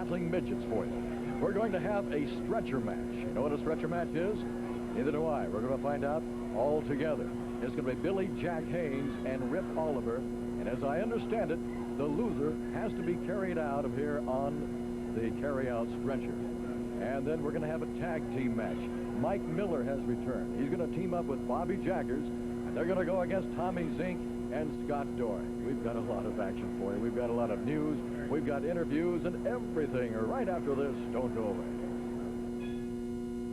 battling midgets for you. We're going to have a stretcher match. You know what a stretcher match is? Neither do I. We're going to find out all together. It's going to be Billy Jack Haynes and Rip Oliver. And as I understand it, the loser has to be carried out of here on the carry-out stretcher. And then we're going to have a tag team match. Mike Miller has returned. He's going to team up with Bobby Jaggers, and they're going to go against Tommy Zenk and Scott Doring. We've got a lot of action for you. We've got a lot of news. We've got interviews and everything right after this. Don't go away.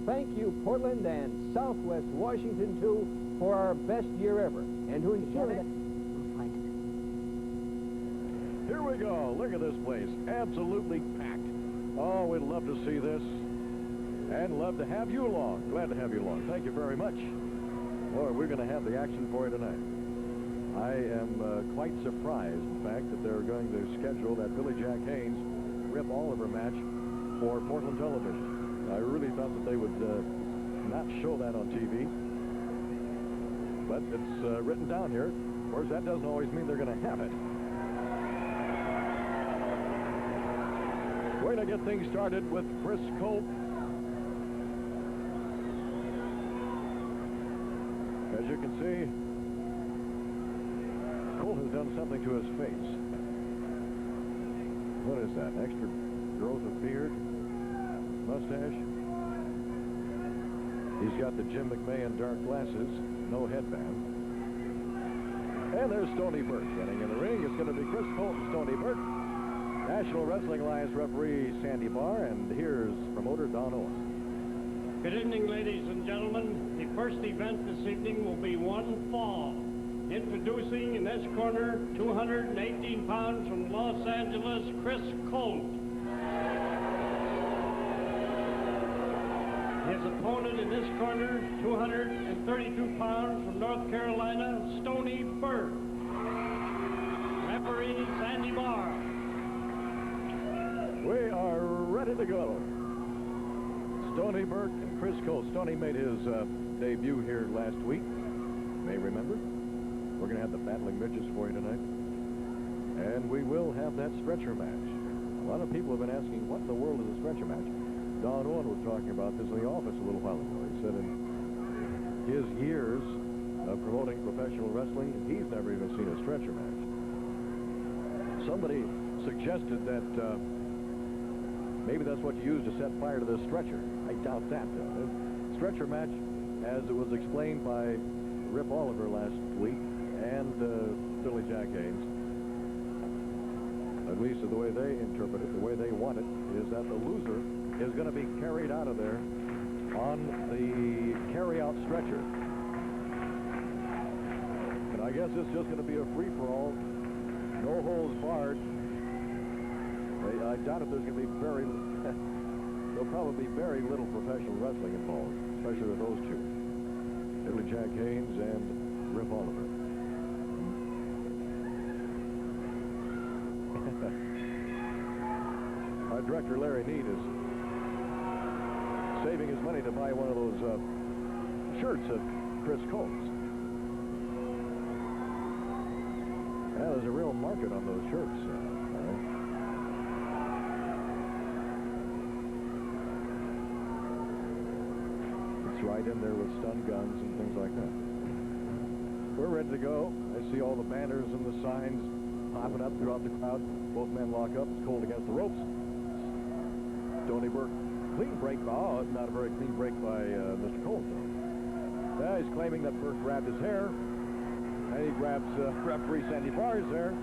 Thank you, Portland and Southwest Washington, too, for our best year ever. And to ensure that we'll fight it. Here we go. Look at this place. Absolutely packed. Oh, we'd love to see this. And love to have you along. Glad to have you along. Thank you very much. Boy, we're going to have the action for you tonight. I am quite surprised, in fact, that they're going to schedule that Billy Jack Haynes Rip Oliver match for Portland television. I really thought that they would not show that on TV. But it's written down here. Of course, that doesn't always mean they're going to have it. We're going to get things started with Chris Colt. As you can see, Colt has done something to his face. What is that? Extra growth of beard? Mustache? He's got the Jim McMahon dark glasses, no headband. And there's Stoney Burke running in the ring. It's going to be Chris Colt and Stoney Burke. National Wrestling Alliance referee Sandy Barr, and here's promoter Don Owen. Good evening, ladies and gentlemen. The first event this evening will be one fall. Introducing in this corner, 218 pounds from Los Angeles, Chris Colt. His opponent in this corner, 232 pounds from North Carolina, Stoney Burke. Referee Sandy Barr. We are ready to go. Stoney Burke and Chris Colt. Stoney made his debut here last week. You may remember. We're going to have the battling midgets for you tonight. And we will have that stretcher match. A lot of people have been asking, what in the world is a stretcher match? Don Owen was talking about this in the office a little while ago. He said in his years of promoting professional wrestling, he's never even seen a stretcher match. Somebody suggested that maybe that's what you use to set fire to this stretcher. I doubt that. Stretcher match, as it was explained by Rip Oliver last week and Billy Jack Haynes, at least the way they interpret it, the way they want it, is that the loser is going to be carried out of there on the carry-out stretcher. And I guess it's just going to be a free-for-all, no holds barred. I doubt if there's going to be there'll probably be very little professional wrestling involved, especially with those two, Billy Jack Haynes and Rip Oliver. Our director, Larry Need, is saving his money to buy one of those shirts of Chris Colt's. Yeah, there's a real market on those shirts. It's right in there with stun guns and things like that. We're ready to go. I see all the banners and the signs popping up throughout the crowd. Both men lock up. It's Colt against the ropes. Stoney Burke, clean break. Oh, it's not a very clean break by Mr. Colt, though. Yeah, he's claiming that Burke grabbed his hair. And he grabs referee Sandy Barr's hair.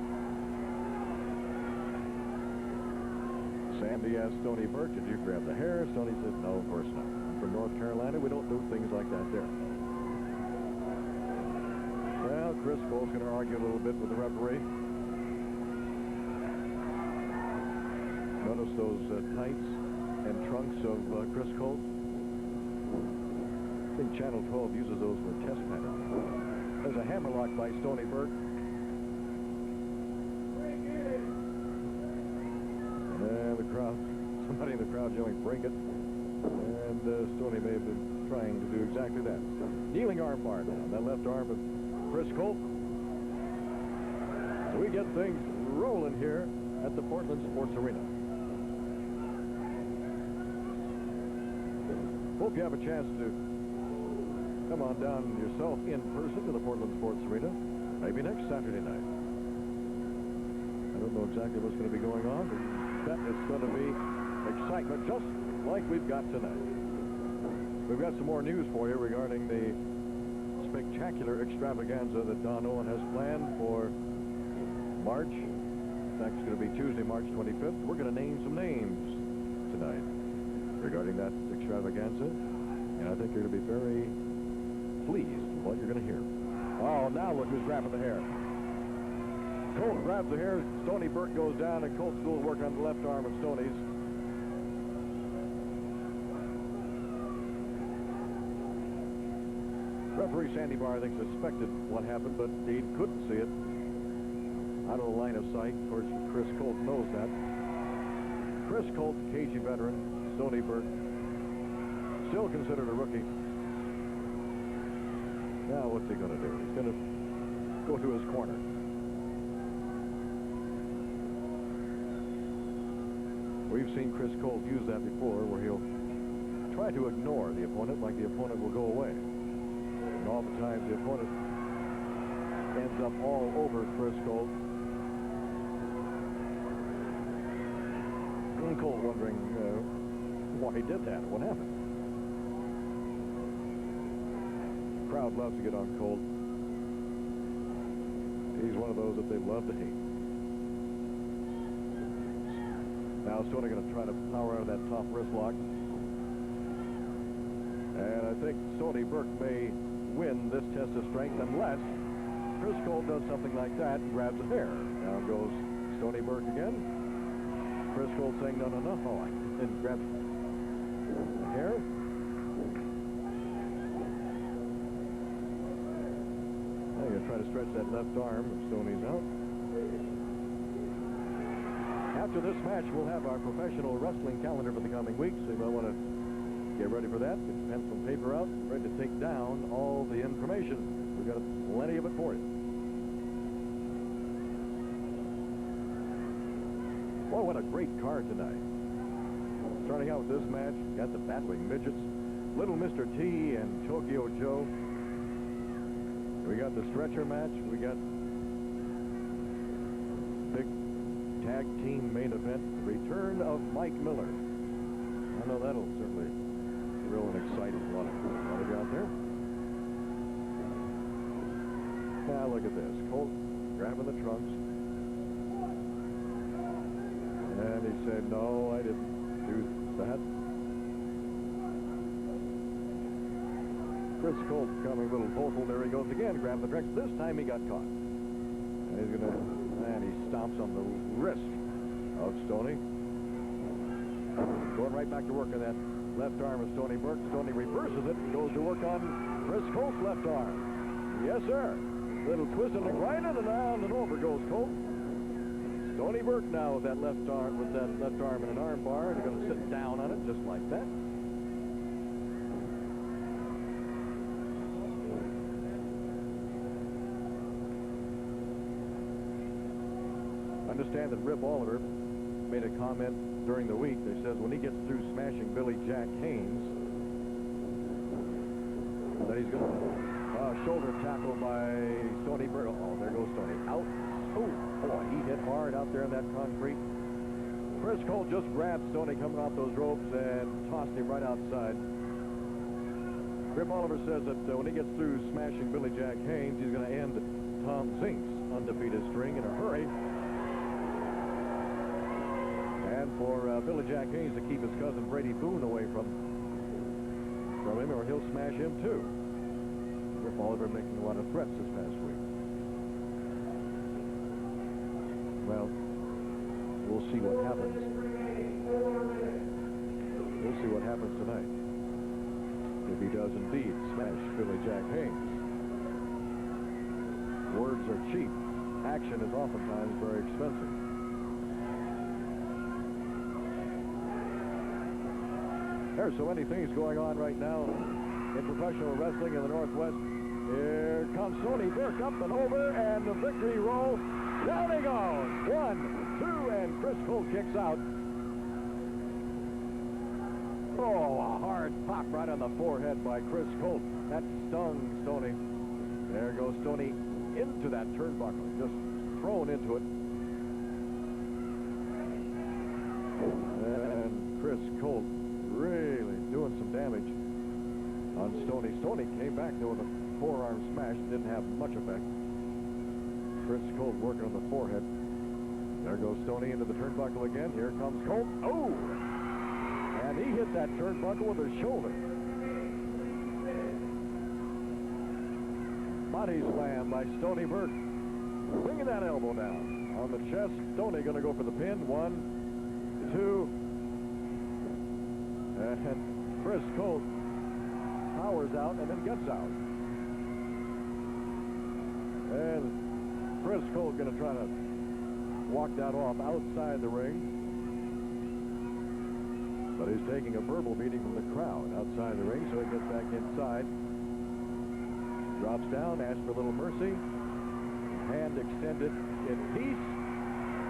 Sandy asked Stoney Burke, did you grab the hair? Stoney said, no, of course not. I'm from North Carolina. We don't do things like that there. Well, Chris Colt's going to argue a little bit with the referee. Notice those tights and trunks of Chris Colt. I think Channel 12 uses those for a test pattern. There's a hammerlock by Stoney Burke. And the crowd, somebody in the crowd yelling, break it. And Stoney may have been trying to do exactly that. Kneeling arm bar now. That left arm of Chris Colt. So we get things rolling here at the Portland Sports Arena. hope you have a chance to come on down yourself in person to the Portland Sports Arena, maybe next Saturday night. I don't know exactly what's going to be going on, but bet it's going to be excitement just like we've got tonight. We've got some more news for you regarding the spectacular extravaganza that Don Owen has planned for March. In fact, it's going to be Tuesday, March 25th. We're going to name some names tonight regarding that extravaganza, and I think you're going to be very pleased with what you're going to hear. Oh, now look who's grabbing the hair. Colt grabs the hair. Stoney Burke goes down, and Colt's still working on the left arm of Stoney's. Referee Sandy Barr, I think, suspected what happened, but he couldn't see it out of the line of sight. Of course, Chris Colt knows that. Chris Colt, cagey veteran. Stoney Burke, still considered a rookie. Now, what's he going to do? He's going to go to his corner. We've seen Chris Colt use that before, where he'll try to ignore the opponent like the opponent will go away. And oftentimes the opponent ends up all over Chris Colt. And Colt wondering why he did that, what happened. The crowd loves to get on Colt. He's one of those that they love to hate. Now Stoney going to try to power out of that top wrist lock. And I think Stoney Burke may win this test of strength unless Chris Colt does something like that and grabs the hair. Down goes Stoney Burke again. Chris Colt saying, no. Oh, and grabs the hair. Now you're going to try to stretch that left arm. Stoney's out. After this match, we'll have our professional wrestling calendar for the coming weeks. So you might want to get ready for that. Get pencil and paper out, ready to take down all the information. We've got plenty of it for you. Boy, what a great card tonight. Starting out with this match, got the battling midgets, Little Mr. T and Tokyo Joe. We got the stretcher match. We got big tag team main event, the return of Mike Miller. I know that'll certainly thrill and excite a lot of you out there. Now look at this. Colt grabbing the trunks. And he said, no, I didn't do that. Chris Colt becoming a little vocal. There he goes again, grab the trunks. This time he got caught. And he's going to, and he stomps on the wrist of Stoney. Going right back to work on that left arm of Stoney Burke. Stoney reverses it and goes to work on Chris Colt's left arm. Yes, sir. Little twist and a grind and around and over goes Colt. Stoney Burke now with that left arm in an arm bar, and they're going to sit down on it just like that. Understand that Rip Oliver made a comment during the week that says when he gets through smashing Billy Jack Haynes, that he's going to shoulder tackle by Stoney Burke. Oh, there goes Stoney. Out. Oh, boy, he hit hard out there in that concrete. Chris Colt just grabbed Stoney coming off those ropes and tossed him right outside. Rip Oliver says that when he gets through smashing Billy Jack Haynes, he's going to end Tom Zink's undefeated string in a hurry. And for Billy Jack Haynes to keep his cousin Brady Boone away from him, or he'll smash him too. Rip Oliver making a lot of threats this past week. Well, we'll see what happens. We'll see what happens tonight. If he does indeed smash Billy Jack Haynes. Words are cheap. Action is oftentimes very expensive. There's so many things going on right now in professional wrestling in the Northwest. Here comes Stoney Burke up and over, and the victory roll. Down he goes. 1, 2, and Chris Colt kicks out. Oh, a hard pop right on the forehead by Chris Colt. That stung Stoney. There goes Stoney into that turnbuckle. Just thrown into it. And Chris Colt really doing some damage on Stoney. Stoney came back doing a forearm smash. Didn't have much effect. Chris Colt working on the forehead. There goes Stoney into the turnbuckle again. Here comes Colt. Oh! And he hit that turnbuckle with his shoulder. Body slam by Stoney Burke. Bringing that elbow down. On the chest, Stoney going to go for the pin. 1, 2. And Chris Colt powers out and then gets out. And Chris Colt going to try to walk that off outside the ring. But he's taking a verbal beating from the crowd outside the ring, so he gets back inside. Drops down, asks for a little mercy. Hand extended in peace.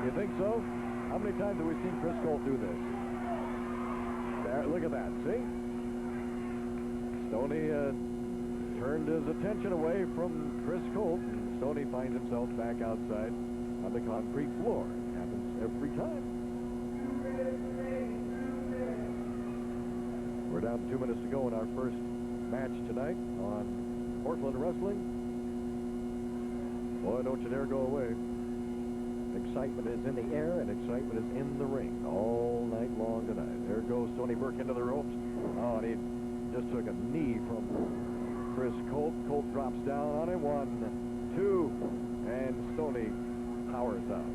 You think so? How many times have we seen Chris Colt do this? There, look at that, see? Stoney turned his attention away from Chris Colt. Stoney finds himself back outside on the concrete floor. It happens every time. We're down to 2 minutes to go in our first match tonight on Portland Wrestling. Boy, don't you dare go away. Excitement is in the air and excitement is in the ring all night long tonight. There goes Stoney Burke into the ropes. Oh, and he just took a knee from Chris Colt. Colt drops down on him. 1, 2, and Stoney powers out.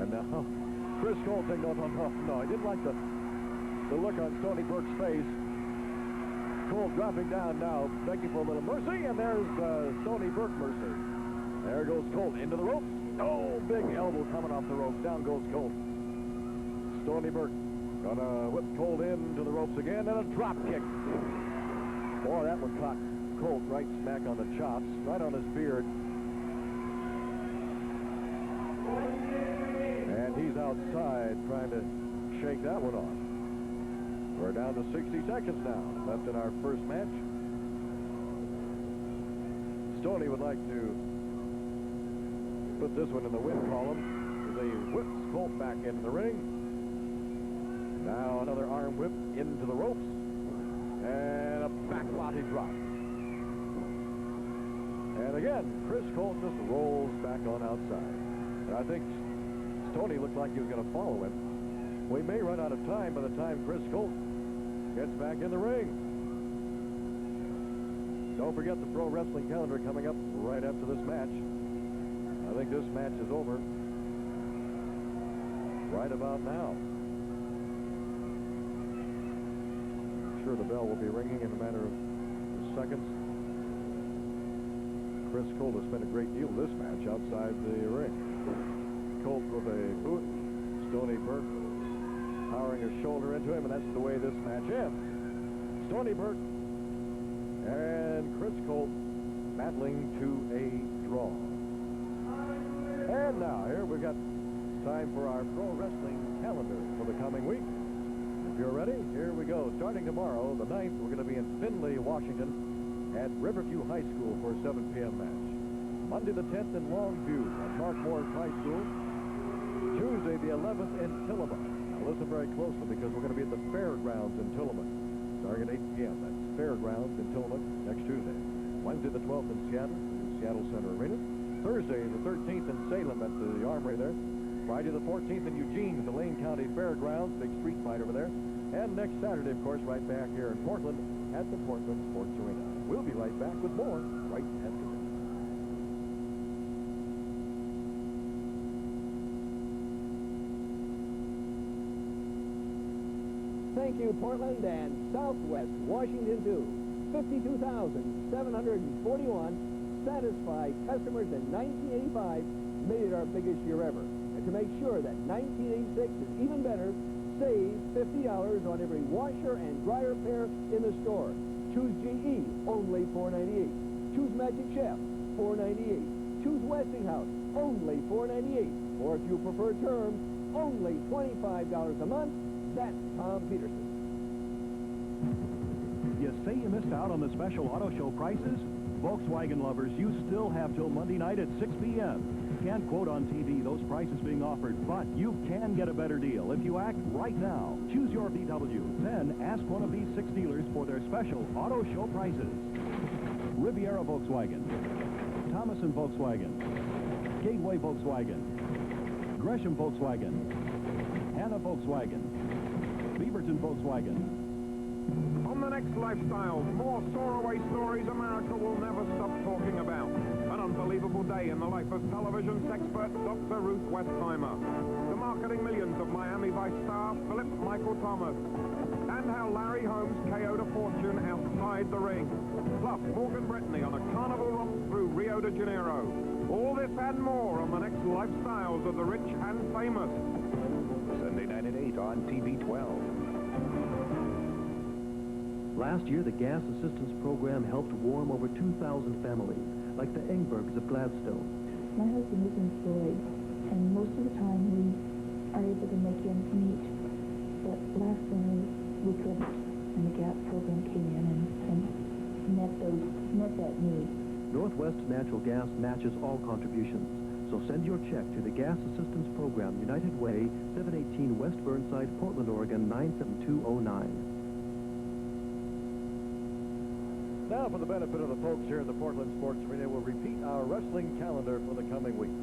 And now Chris Colt saying, no. He didn't like the look on Stoney Burke's face. Colt dropping down now, begging for a little mercy, and there's Stoney Burke mercy. There goes Colt into the ropes. Oh, big elbow coming off the ropes. Down goes Colt. Stoney Burke gonna whip Colt into the ropes again, and a drop kick. Boy, that one caught Colt right smack on the chops, right on his beard. And he's outside trying to shake that one off. We're down to 60 seconds now left in our first match. Stoney would like to put this one in the win column as he whips Colt back into the ring. Now another arm whip into the ropes. And a back body drop. And again, Chris Colt just rolls back on outside. And I think Stoney looked like he was going to follow him. We may run out of time by the time Chris Colt gets back in the ring. Don't forget the pro wrestling calendar coming up right after this match. I think this match is over right about now. I'm sure the bell will be ringing in a matter of seconds. Chris Colt has spent a great deal of this match outside the ring. Colt with a boot. Stoney Burke powering his shoulder into him, and that's the way this match ends. Stoney Burke and Chris Colt battling to a draw. And now, here we've got time for our pro wrestling calendar for the coming week. If you're ready, here we go. Starting tomorrow, the 9th, we're going to be in Findlay, Washington, at Riverview High School for a 7 p.m. match. Monday the 10th in Longview at Mark Morris High School. Tuesday the 11th in Tillamook. Now listen very closely because we're going to be at the Fairgrounds in Tillamook starting at 8 p.m. That's Fairgrounds in Tillamook next Tuesday. Wednesday the 12th in Seattle, Seattle Center Arena. Thursday the 13th in Salem at the Armory there. Friday the 14th in Eugene at the Lane County Fairgrounds, big street fight over there. And next Saturday, of course, right back here in Portland at the Portland Sports Arena. We'll be right back with more right after this. Thank you, Portland and Southwest Washington, too. 52,741 satisfied customers in 1985 made it our biggest year ever. And to make sure that 1986 is even better, save $50 on every washer and dryer pair in the store. Choose GE, only $4.98. Choose Magic Chef, $4.98. Choose Westinghouse, only $4.98. Or if you prefer term, only $25 a month. that's Tom Peterson. You say you missed out on the special auto show prices? Volkswagen lovers, you still have till Monday night at 6 p.m. Can't quote on TV those prices being offered, but you can get a better deal if you act right now. Choose your VW, then ask one of these 6 dealers for their special auto show prices. Riviera Volkswagen, Thomason Volkswagen, Gateway Volkswagen, Gresham Volkswagen, Hanna Volkswagen, Beaverton Volkswagen. On the next Lifestyle, more soar-away stories America will never stop talking about. An unbelievable day in the life of television's expert, Dr. Ruth Westheimer. The marketing millions of Miami Vice star, Philip Michael Thomas. And how Larry Holmes KO'd a fortune outside the ring. Plus, Morgan Brittany on a carnival romp through Rio de Janeiro. All this and more on the next Lifestyles of the Rich and Famous. Sunday night at 8 on TV 12. Last year, the Gas Assistance Program helped warm over 2,000 families, like the Engbergs of Gladstone. My husband is employed, and most of the time we are able to make ends meet. But last winter, we couldn't, and the gas program came in and met that need. Northwest Natural Gas matches all contributions, so send your check to the Gas Assistance Program, United Way, 718 West Burnside, Portland, Oregon, 97209. Now, for the benefit of the folks here in the Portland Sports Arena, we'll repeat our wrestling calendar for the coming week.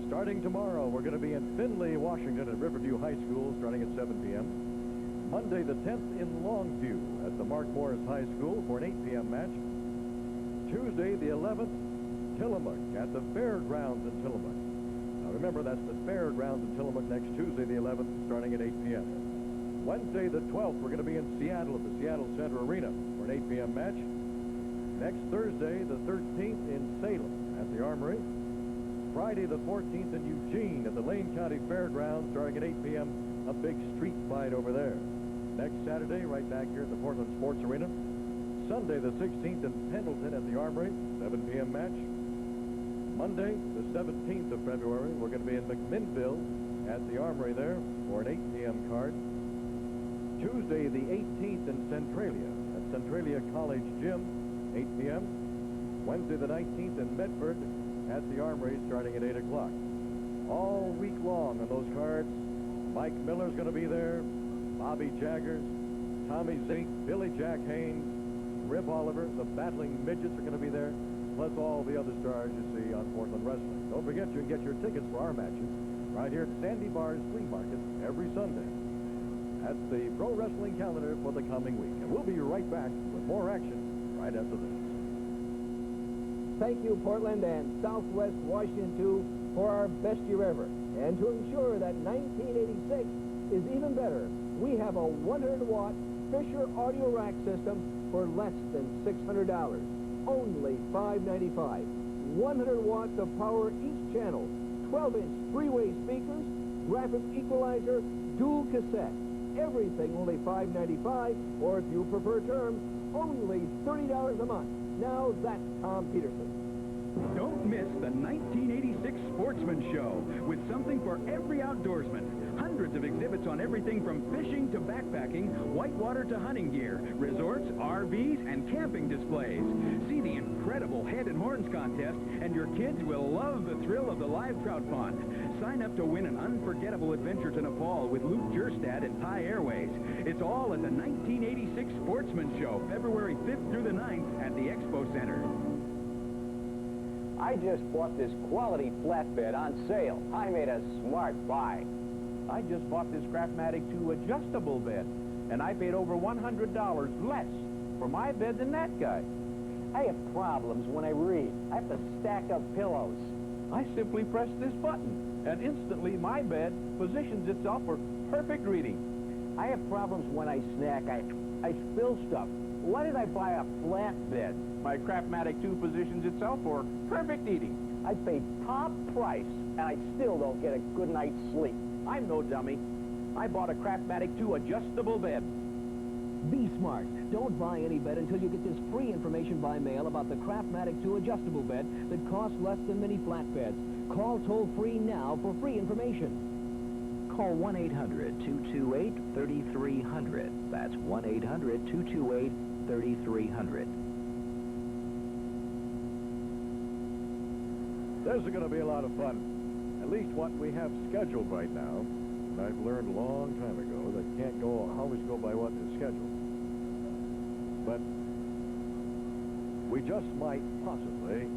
Starting tomorrow, we're going to be in Findlay, Washington at Riverview High School starting at 7 p.m. Monday the 10th in Longview at the Mark Morris High School for an 8 p.m. match. Tuesday the 11th, Tillamook at the Fairgrounds in Tillamook. Now remember, that's the Fairgrounds in Tillamook next Tuesday the 11th starting at 8 p.m. Wednesday the 12th, we're going to be in Seattle at the Seattle Center Arena for an 8 p.m. match. Next Thursday, the 13th, in Salem at the Armory. Friday, the 14th, in Eugene at the Lane County Fairgrounds, starting at 8 p.m., a big street fight over there. Next Saturday, right back here at the Portland Sports Arena. Sunday, the 16th, in Pendleton at the Armory, 7 p.m. match. Monday, the 17th of February, we're going to be in McMinnville at the Armory there for an 8 p.m. card. Tuesday, the 18th, in Centralia at Centralia College Gym, 8 p.m. Wednesday the 19th in Medford at the Armory starting at 8 o'clock. All week long on those cards, Mike Miller's going to be there, Bobby Jaggers, Tommy Zenk, Billy Jack Haynes, Rip Oliver, the Battling Midgets are going to be there, plus all the other stars you see on Portland Wrestling. Don't forget, you can get your tickets for our matches right here at Sandy Barr's Flea Market every Sunday. That's the pro wrestling calendar for the coming week. And we'll be right back with more action right after this. Thank you, Portland and Southwest Washington, too, for our best year ever. And to ensure that 1986 is even better, we have a 100-watt Fisher audio rack system for less than $600. Only $595. 100 watts of power each channel, 12-inch three-way speakers, graphic equalizer, dual cassette. Everything only $595, or if you prefer terms, only $30 a month. Now that's Tom Peterson. Don't miss the 1986 Sportsman Show with something for every outdoorsman. Hundreds of exhibits on everything from fishing to backpacking, whitewater to hunting gear, resorts, RVs, and camping displays. See the incredible head and horns contest, and your kids will love the thrill of the live trout pond. Sign up to win an unforgettable adventure to Nepal with Luke Jerstad and Thai Airways. It's all at the 1986 Sportsman Show, February 5th through the 9th at the Expo Center. I just bought this quality flatbed on sale. I made a smart buy. I just bought this Craftmatic 2 adjustable bed, and I paid over $100 less for my bed than that guy. I have problems when I read. I have to stack up pillows. I simply press this button, and instantly my bed positions itself for perfect reading. I have problems when I snack. I spill stuff. Why did I buy a flat bed? My Craftmatic 2 positions itself for perfect eating. I paid top price, and I still don't get a good night's sleep. I'm no dummy. I bought a Craftmatic 2 adjustable bed. Be smart. Don't buy any bed until you get this free information by mail about the Craftmatic 2 adjustable bed that costs less than many flat beds. Call toll-free now for free information. call 1-800-228-3300. That's 1-800-228-3300. This is going to be a lot of fun. At least what we have scheduled right now. And I've learned a long time ago that can't always go by what is scheduled. But we just might possibly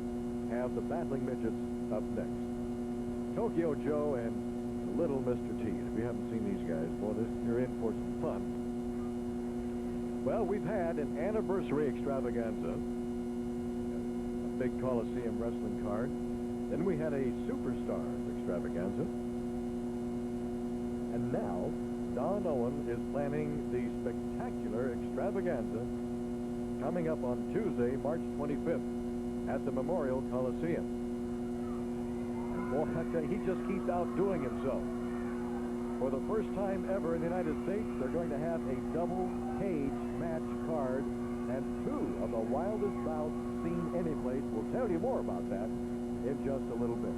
have the Battling Midgets up next. Tokyo Joe and Little Mr. T. If you haven't seen these guys, boy, you're in for some fun. Well, we've had an anniversary extravaganza, a big Coliseum wrestling card. Then we had a Superstars extravaganza. And now, Don Owen is planning the spectacular extravaganza coming up on Tuesday, March 25th at the Memorial Coliseum. And boy, I tell you, he just keeps outdoing himself. For the first time ever in the United States, they're going to have a double cage match card, and two of the wildest bouts seen anyplace. We'll tell you more about that in just a little bit.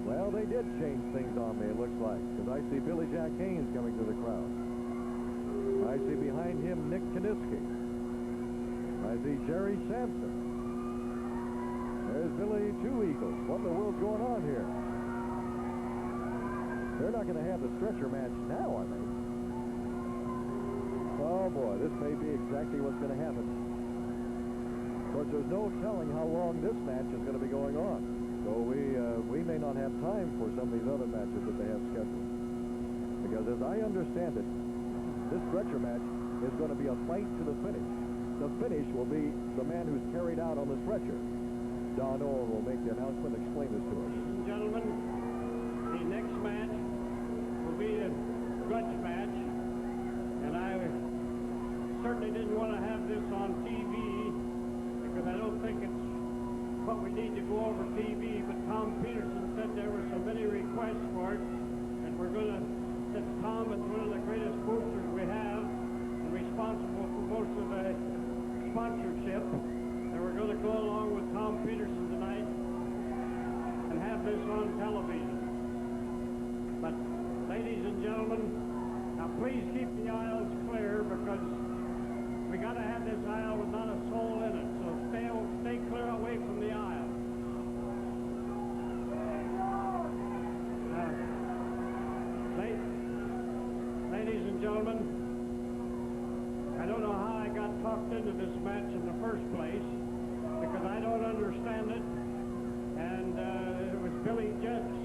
Well, they did change things on me, it looks like, because I see Billy Jack Haynes coming to the crowd. I see behind him Nick Kaniski. I see Jerry Sampson. There's Billy Two Eagles. What in the world's going on here? They're not going to have the stretcher match now, are they? Oh, boy, this may be exactly what's going to happen. Of course, there's no telling how long this match is going to be going on. So we may not have time for some of these other matches that they have scheduled. Because as I understand it, this stretcher match is going to be a fight to the finish. The finish will be the man who's carried out on the stretcher. Don Owen will make the announcement and explain this to us. Ladies and gentlemen, the next match will be a grudge match. And I certainly didn't want to have this on TV because I don't think it's what we need to go over TV, but Tom Peterson said there were so many requests for it, and we're going to, since Tom is one of the greatest boosters we have, and responsible for most of the sponsorship, and we're going to go along with Tom Peterson tonight and have this on television. But, ladies and gentlemen, now please keep the aisles clear because we got to have this aisle with not a soul in it, so stay clear away from the aisle. Ladies and gentlemen, I don't know how I got talked into this match in the first place because I don't understand it, and it was Billy Jack's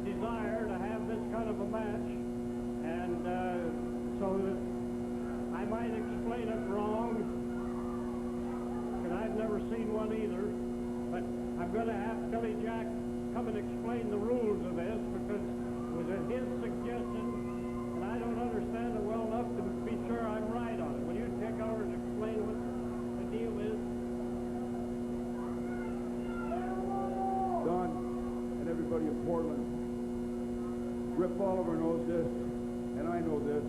desire to have this kind of a match, and so that I might explain it wrong, because I've never seen one either, but I'm going to have Billy Jack come and explain the rules of this, because it was his suggestion, and I don't understand it well enough to be sure I'm right on it. Will you take over and explain what the deal is? Don and everybody of Portland, Rip Oliver knows this, and I know this.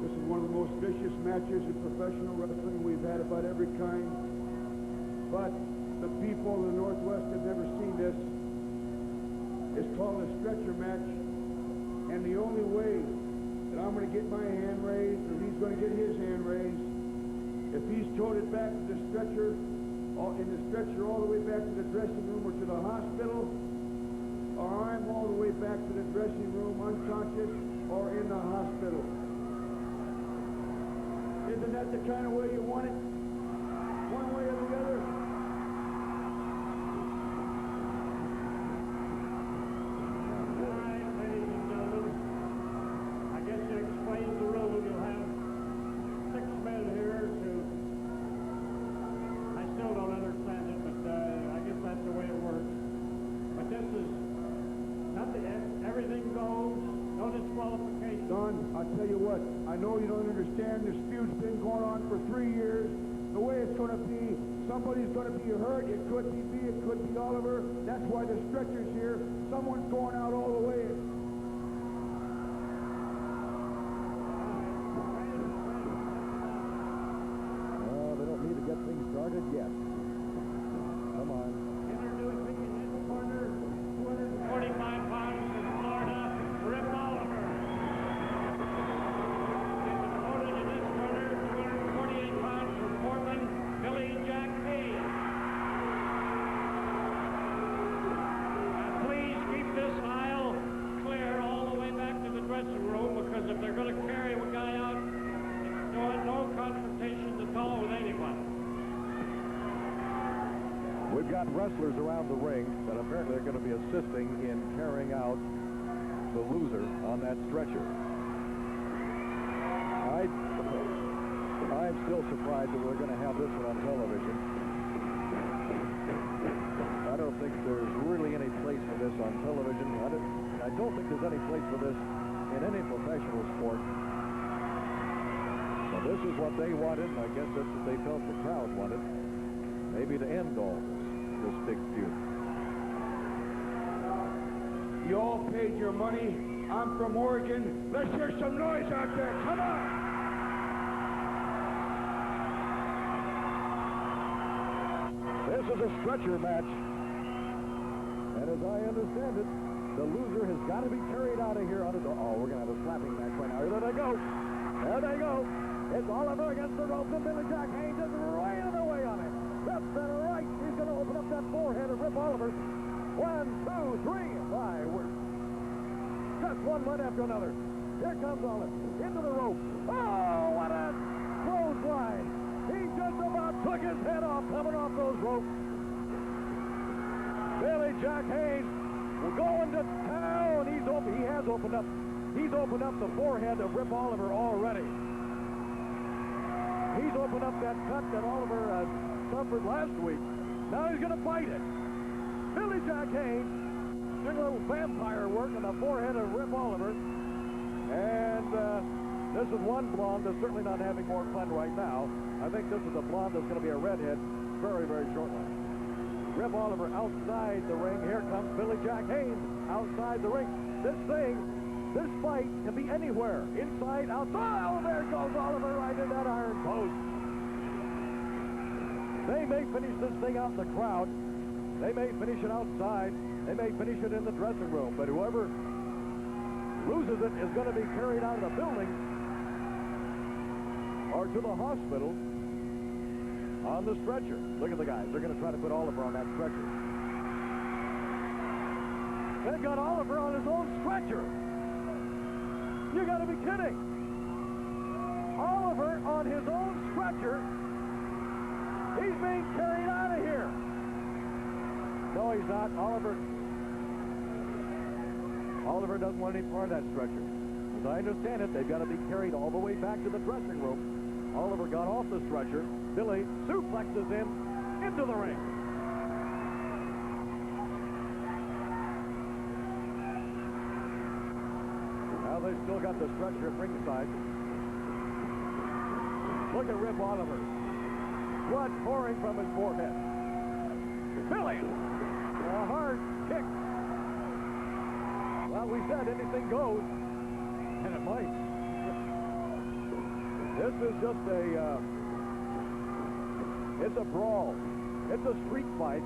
This is one of the most vicious matches in professional wrestling we've had about every kind. But the people of the Northwest have never seen this. It's called a stretcher match. And the only way that I'm going to get my hand raised, or he's going to get his hand raised, if he's toted back to the stretcher, all the way back to the dressing room or to the hospital, or I'm all the way back to the dressing room unconscious or in the hospital. Isn't that the kind of way you want it? One way or the other? All right, ladies and gentlemen, I guess you explained the rule. You'll have 6 men here to... I still don't understand it, but I guess that's the way it works. But this is nothing. Everything goes. No disqualification. Don, I'll tell you what. I know you don't understand. This feud's been going on for 3 years. The way it's going to be, somebody's going to be hurt. It could be me. It could be Oliver. That's why the stretcher's here. Someone's going out all the way. They don't need to get things started yet. Come on. Introducing in this corner, 245 pounds from Florida, Rip Oliver. wrestlers around the ring that apparently are going to be assisting in carrying out the loser on that stretcher. I'm still surprised that we're going to have this one on television. I don't think there's really any place for this on television. I don't think there's any place for this in any professional sport. So this is what they wanted, and I guess that's what they felt the crowd wanted. Maybe to end all this big feud. You all paid your money. I'm from Oregon. Let's hear some noise out there. Come on! This is a stretcher match. And as I understand it, the loser has got to be carried out of here under the... Oh, we're going to have a slapping match right now. There they go. There they go. It's Oliver against the ropes, and Billy Jack Haynes is right in the way on it. Left and right. He's going to open up that forehead and rip Oliver. 1, 2, 3. My word. Just one after another. Here comes Oliver. Into the rope. Oh, what a clothesline. He just about took his head off coming off those ropes. Billy Jack Haynes will go into town. He's opened up the forehead of Rip Oliver already. He's opened up that cut that Oliver suffered last week. Now he's going to fight it. Billy Jack Haynes doing a little vampire work on the forehead of Rip Oliver. And this is one blonde that's certainly not having more fun right now. I think this is a blonde that's going to be a redhead very, very shortly. Rip Oliver outside the ring. Here comes Billy Jack Haynes outside the ring. This fight can be anywhere. Inside, outside. Oh, there goes Oliver right in that iron post. They may finish this thing out in the crowd. They may finish it outside. They may finish it in the dressing room. But whoever loses it is going to be carried out of the building or to the hospital on the stretcher. Look at the guys. They're going to try to put Oliver on that stretcher. They've got Oliver on his own stretcher. You got to be kidding. Oliver on his own stretcher. He's being carried out of here. No, he's not. Oliver doesn't want any part of that stretcher. As I understand it, they've got to be carried all the way back to the dressing room. Oliver got off the stretcher. Billy suplexes him into the ring. Now they've still got the stretcher at ringside. Look at Rip Oliver. Blood pouring from his forehead. Billy! A hard kick. Well, we said anything goes, and it might. This is just it's a brawl. It's a street fight.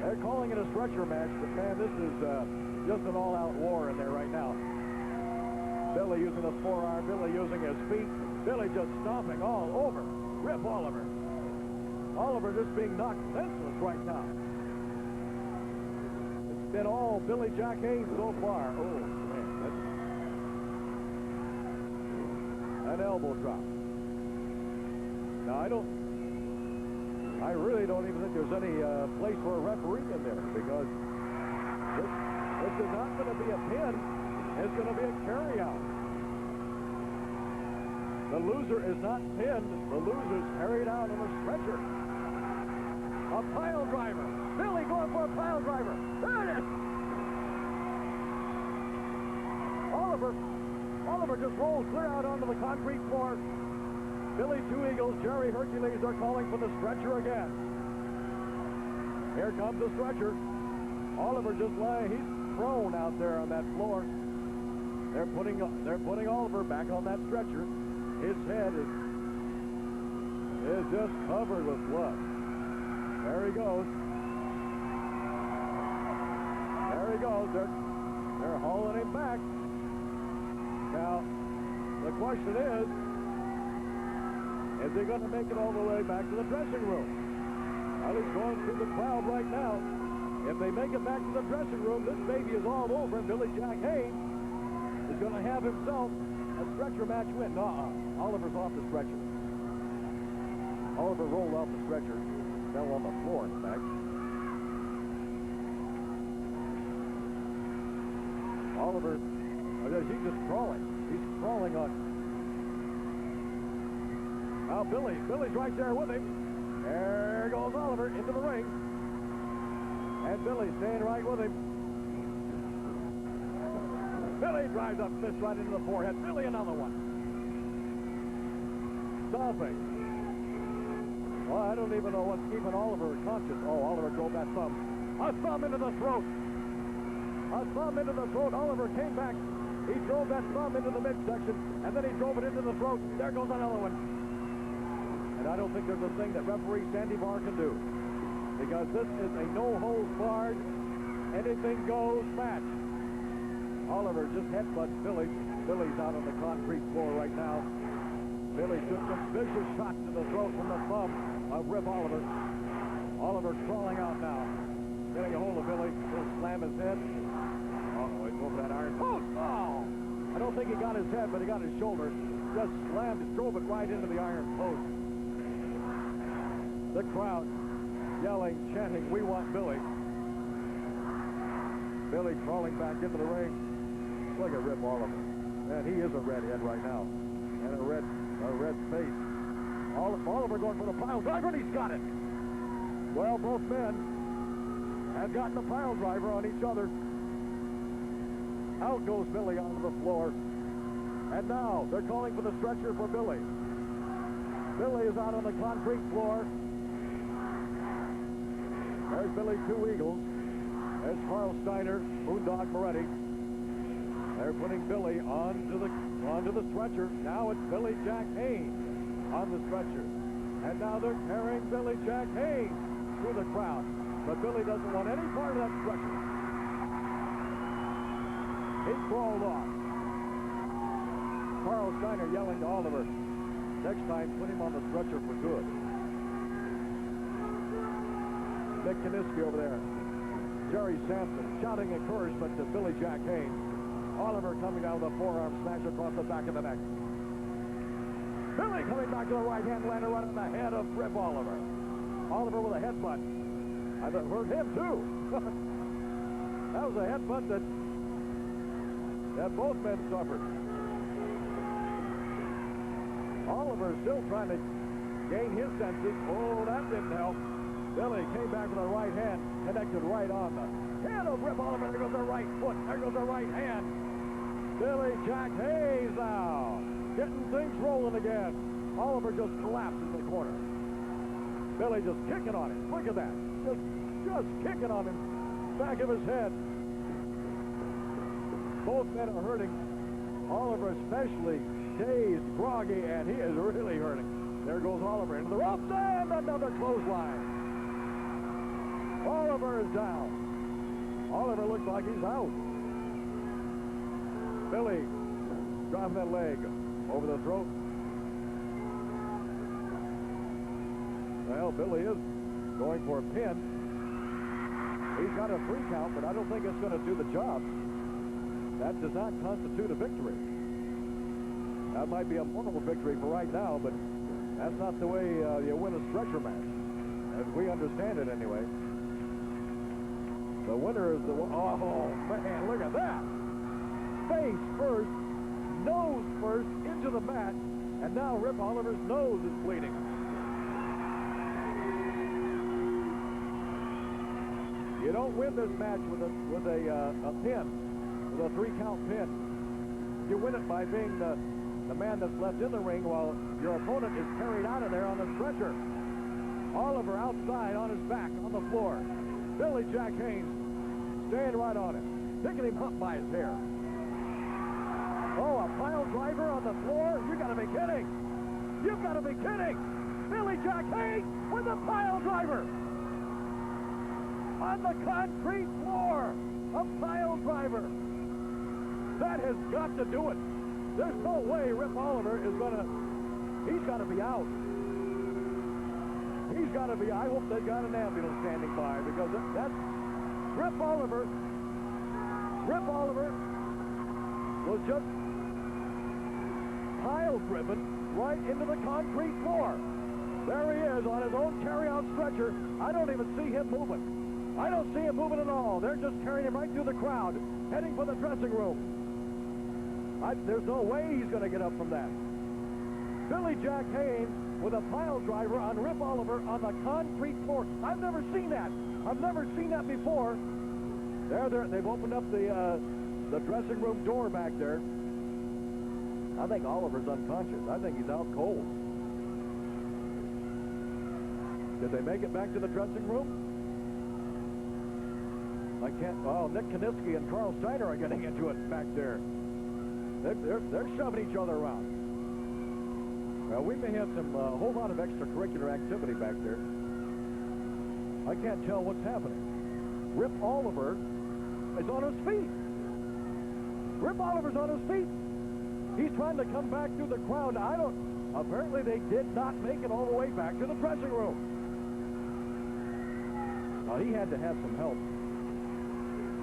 They're calling it a stretcher match, but man, this is just an all-out war in there right now. Billy using his forearm, Billy using his feet, Billy just stomping all over Rip Oliver. Oliver just being knocked senseless right now. It's been all Billy Jack Haynes so far. Oh, man, that's an elbow drop. Now, I really don't even think there's any place for a referee in there because this is not going to be a pin. It's going to be a carry-out. The loser is not pinned. The loser's carried out on a stretcher. A pile driver. Billy going for a pile driver. There it is. Oliver just rolled clear out onto the concrete floor. Billy Two Eagles, Jerry Hercules are calling for the stretcher again. Here comes the stretcher. Oliver just lying. He's prone out there on that floor. They're putting Oliver back on that stretcher. His head is just covered with blood. There he goes. There he goes. They're hauling him back. Now, the question is he going to make it all the way back to the dressing room? Well, he's going through the crowd right now. If they make it back to the dressing room, this baby is all over, and Billy Jack Haynes is going to have himself a stretcher match win. Oliver's off the stretcher. Oliver rolled off the stretcher, fell on the floor, in fact. Oliver, he's just crawling. He's crawling on. Now Billy's right there with him. There goes Oliver into the ring. And Billy staying right with him. Billy drives up fist right into the forehead. Billy another one. Stomping. Well, I don't even know what's keeping Oliver conscious. Oh, Oliver drove that thumb. A thumb into the throat. A thumb into the throat. Oliver came back. He drove that thumb into the midsection, and then he drove it into the throat. There goes another one. And I don't think there's a thing that referee Sandy Barr can do, because this is a no-holds-barred, anything-goes match. Oliver just headbutts Billy. Billy's out on the concrete floor right now. Billy took some vicious shots to the throat from the thumb of Rip Oliver. Oliver crawling out now. Getting a hold of Billy. He'll slam his head. Oh, he's over that iron post. Oh! I don't think he got his head, but he got his shoulder. Just slammed it, drove it right into the iron post. The crowd yelling, chanting, "We want Billy." Billy crawling back into the ring. Look at Rip Oliver. Man, he is a redhead right now. And a red face. Oliver going for the pile driver, and he's got it. Well, both men have gotten the pile driver on each other. Out goes Billy onto the floor. And now they're calling for the stretcher for Billy. Billy is out on the concrete floor. There's Billy Two Eagles. There's Carl Steiner, Moondog Moretti. They're putting Billy onto the stretcher. Now it's Billy Jack Haynes on the stretcher. And now they're carrying Billy Jack Haynes through the crowd. But Billy doesn't want any part of that stretcher. He crawled off. Carl Steiner yelling to Oliver, next time put him on the stretcher for good. Nick Kaniski over there. Jerry Sampson shouting encouragement to Billy Jack Haynes. Oliver coming down with a forearm smash across the back of the neck. Billy coming back to the right hand, landing right on the head of Rip Oliver. Oliver with a headbutt. I've heard him too. That was a headbutt that both men suffered. Oliver still trying to gain his senses. Oh, that didn't help. Billy came back with a right hand, connected right on the head of Rip Oliver. There goes the right foot. There goes the right hand. Billy Jack Haynes now getting things rolling again. Oliver just collapsed in the corner. Billy just kicking on him. Look at that. Just kicking on him. Back of his head. Both men are hurting. Oliver especially dazed, groggy, and he is really hurting. There goes Oliver into the ropes, and another clothesline. Oliver is down. Oliver looks like he's out. Billy driving that leg over the throat. Well, Billy is going for a pin. He's got a 3 count, but I don't think it's going to do the job. That does not constitute a victory. That might be a moral victory for right now, but that's not the way you win a stretcher match, as we understand it anyway. The winner is the one. Oh, man, look at that. Face first, nose first into the mat, and now Rip Oliver's nose is bleeding. You don't win this match with a pin, with a 3 count pin. You win it by being the man that's left in the ring while your opponent is carried out of there on a stretcher. Oliver outside on his back on the floor. Billy Jack Haynes staying right on him, picking him up by his hair. Oh, a pile driver on the floor? You gotta be kidding! You've gotta be kidding! Billy Jack Haynes with a pile driver! On the concrete floor! A pile driver! That has got to do it. There's no way Rip Oliver is gonna... He's gotta be out. He's gotta be... I hope they've got an ambulance standing by, because that's... Rip Oliver was just pile-driven right into the concrete floor. There he is on his own carry-out stretcher. I don't even see him moving. I don't see him moving at all. They're just carrying him right through the crowd. heading for the dressing room. There's no way he's going to get up from that. Billy Jack Haynes with a pile driver on Rip Oliver on the concrete floor. I've never seen that. I've never seen that before. They've opened up the dressing room door back there. I think Oliver's unconscious. I think he's out cold. Did they make it back to the dressing room? I can't. Oh, Nick Kaniski and Carl Steiner are getting into it back there. They're shoving each other around. Well, we may have some whole lot of extracurricular activity back there. I can't tell what's happening. Rip Oliver is on his feet. Rip Oliver's on his feet. He's trying to come back through the crowd. Apparently they did not make it all the way back to the dressing room. Now, he had to have some help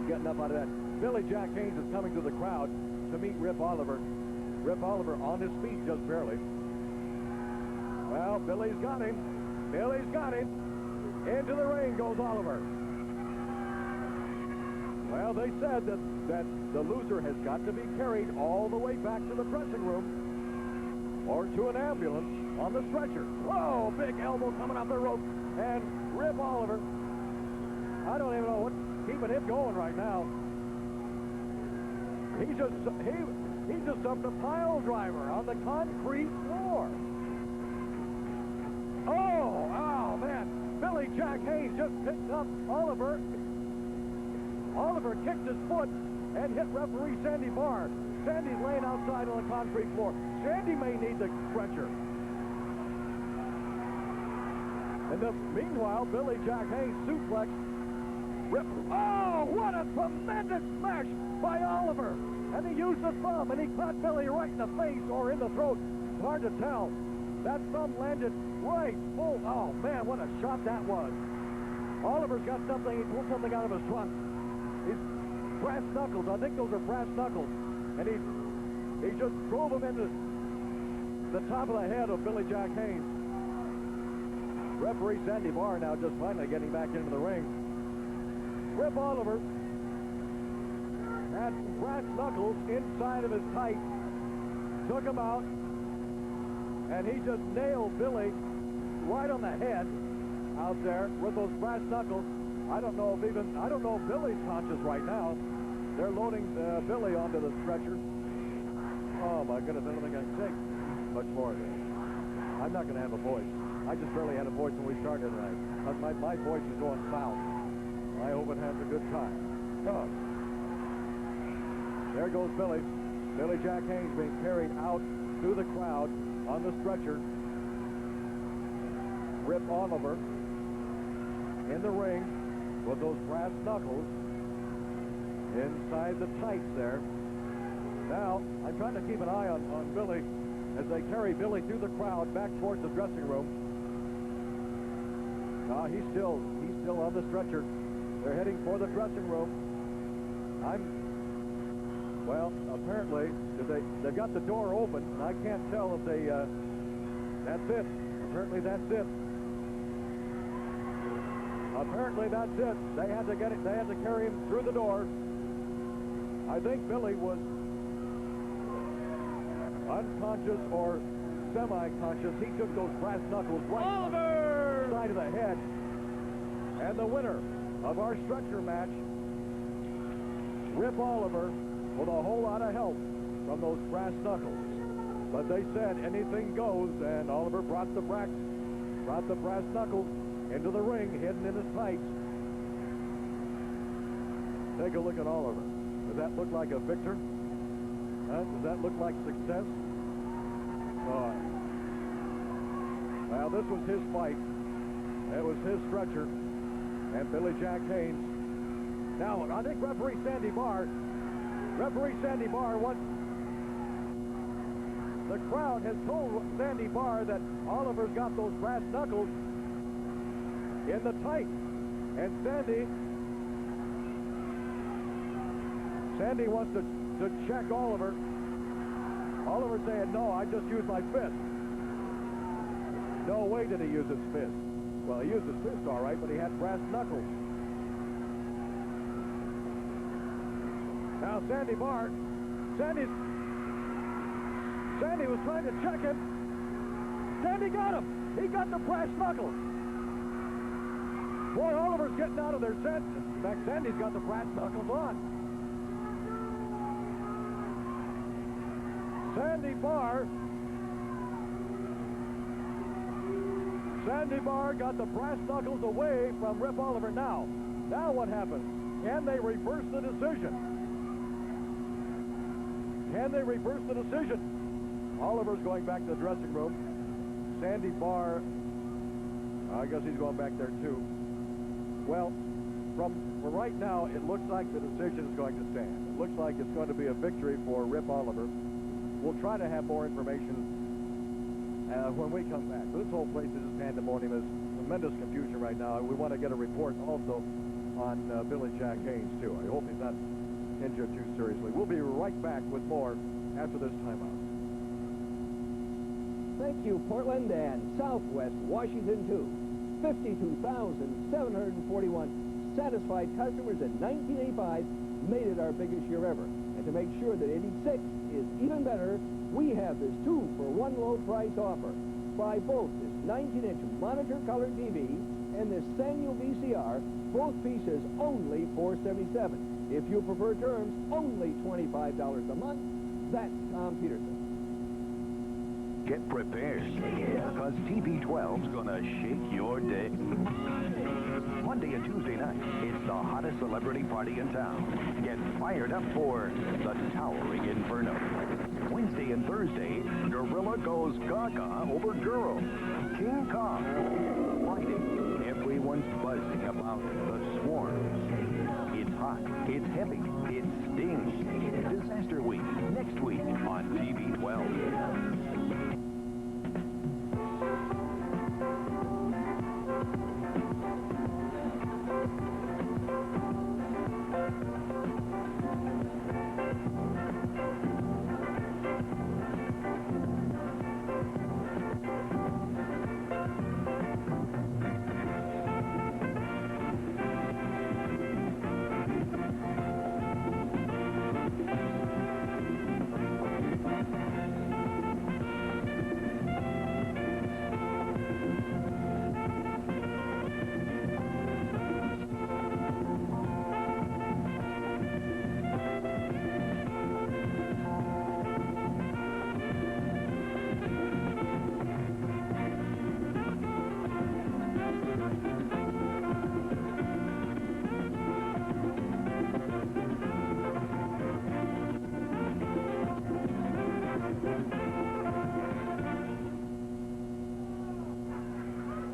getting up out of that. Billy Jack Haynes is coming to the crowd to meet Rip Oliver. Rip Oliver on his feet just barely. Well, Billy's got him. Billy's got him. Into the ring goes Oliver. Well, they said that the loser has got to be carried all the way back to the dressing room or to an ambulance on the stretcher. Whoa, big elbow coming up the rope. And Rip Oliver, I don't even know what's keeping him going right now. He's just up the pile driver on the concrete floor. Oh, man. Billy Jack Haynes just picked up Oliver. Oliver kicked his foot and hit referee Sandy Barr. Sandy's laying outside on the concrete floor. Sandy may need the stretcher. And meanwhile, Billy Jack Haynes suplexed Rip. Oh, what a tremendous smash by Oliver. And he used the thumb, and he caught Billy right in the face or in the throat. It's hard to tell. That thumb landed right full. Oh, man, what a shot that was. Oliver's got something. He pulled something out of his trunk. He's brass knuckles. I think those are brass knuckles. And he just drove him into the top of the head of Billy Jack Haynes. Referee Sandy Barr now just finally getting back into the ring. Rip Oliver had brass knuckles inside of his tights. Took him out. And he just nailed Billy right on the head out there with those brass knuckles. I don't know if Billy's conscious right now. They're loading Billy onto the stretcher. Oh my goodness, I don't think I can take much more of this. I'm not going to have a voice. I just barely had a voice when we started tonight. My voice is going south. I hope it has a good time. Oh. There goes Billy. Billy Jack Haynes being carried out through the crowd on the stretcher. Rip Oliver in the ring with those brass knuckles inside the tights there. Now, I'm trying to keep an eye on Billy as they carry Billy through the crowd back towards the dressing room. He's still on the stretcher. They're heading for the dressing room. Well, apparently, they've got the door open, and I can't tell if they, that's it. Apparently, that's it. Apparently, that's it. They had to carry him through the door. I think Billy was unconscious or semi-conscious. He took those brass knuckles right on the side of the head. And the winner of our stretcher match, Rip Oliver, with a whole lot of help from those brass knuckles. But they said anything goes, and Oliver brought the brass knuckles into the ring, hidden in his tights. Take a look at Oliver. Does that look like a victor? Does that look like success? Well, this was his fight. It was his stretcher. And Billy Jack Haynes. Now, I think referee Sandy Barr, what the crowd has told Sandy Barr that Oliver's got those brass knuckles in the tights. And Sandy wants to check Oliver. Oliver saying, no, I just used my fist. No way did he use his fist. Well, he used his fist all right, but he had brass knuckles. Now Sandy Barr. Sandy was trying to check him. Sandy got him. He got the brass knuckles. Boy, Oliver's getting out of their set. In fact, Sandy's got the brass knuckles on. Sandy Barr got the brass knuckles away from Rip Oliver. Now what happens? Can they reverse the decision? Can they reverse the decision? Oliver's going back to the dressing room. Sandy Barr, I guess he's going back there too. Well, for right now, it looks like the decision is going to stand. It looks like it's going to be a victory for Rip Oliver. We'll try to have more information when we come back. This whole place is just pandemonium. There's tremendous confusion right now. We want to get a report also on Billy Jack Haynes, too. I hope he's not injured too seriously. We'll be right back with more after this timeout. Thank you, Portland and Southwest Washington, too. 52,741 satisfied customers in 1985 made it our biggest year ever. And to make sure that 86 is even better, we have this 2-for-1 low price offer. Buy both this 19-inch monitor color TV and this Sanyo VCR, both pieces only $477. If you prefer terms, only $25 a month. That's Tom Peterson. Get prepared, because TB12's gonna shake your day. Monday and Tuesday night, it's the hottest celebrity party in town. Get fired up for the Towering Inferno. Wednesday and Thursday, Gorilla goes gaga over girl. King Kong. Friday, everyone's buzzing about the swarms. It's hot, it's heavy, it stings. Disaster Week, next week on TB12.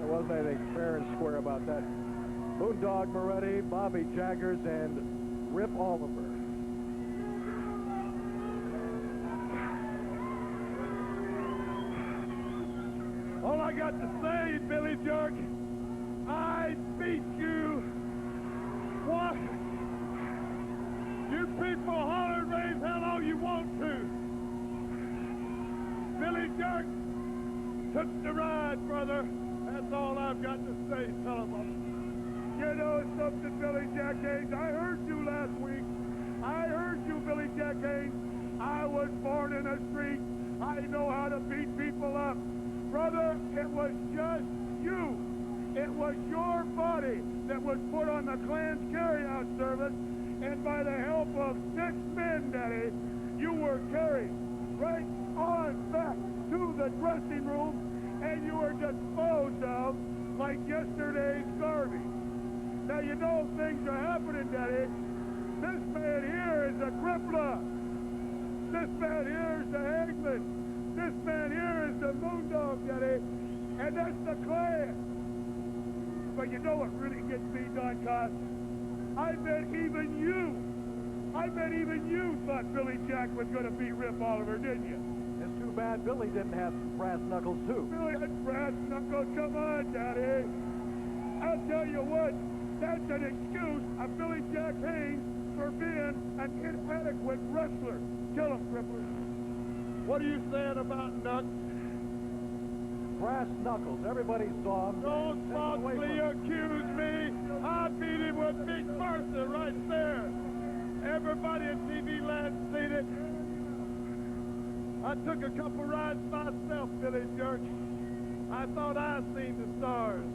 Wasn't anything fair and square about that. Moondog, Moretti, Bobby Jaggers, and Rip Oliver. All I got to say, Billy Jerk, I beat you. What? You people holler and raise hell all you want to. Billy Jerk took the ride, brother. That's all I've got to say, Sullivan. You know something, Billy Jack Haynes? I heard you last week. I heard you, Billy Jack Haynes. I was born in the street. I know how to beat people up. Brother, it was just you. It was your body that was put on the Klan's carry-out service, and by the help of 6 men, Daddy, you were carried right on back to the dressing room, and you were disposed of like yesterday's garbage. Now, you know things are happening, Daddy. This man here is a crippler. This man here is the hangman. This man here is the Moondog, Daddy. And that's the Klan. But you know what really gets me done, Cos? I bet even you thought Billy Jack was going to beat Rip Oliver, didn't you? It's too bad Billy didn't have brass knuckles, too. Billy had brass knuckles? Come on, Daddy. I'll tell you what, that's an excuse of Billy Jack Haynes for being an inadequate wrestler. Kill him, Crippler. What are you saying about Nuck? Brass knuckles. Everybody saw him. Don't falsely accuse me. I beat him with Big Bertha right there. Everybody in TV land seen it. I took a couple rides myself, Billy Jerk. I thought I seen the stars.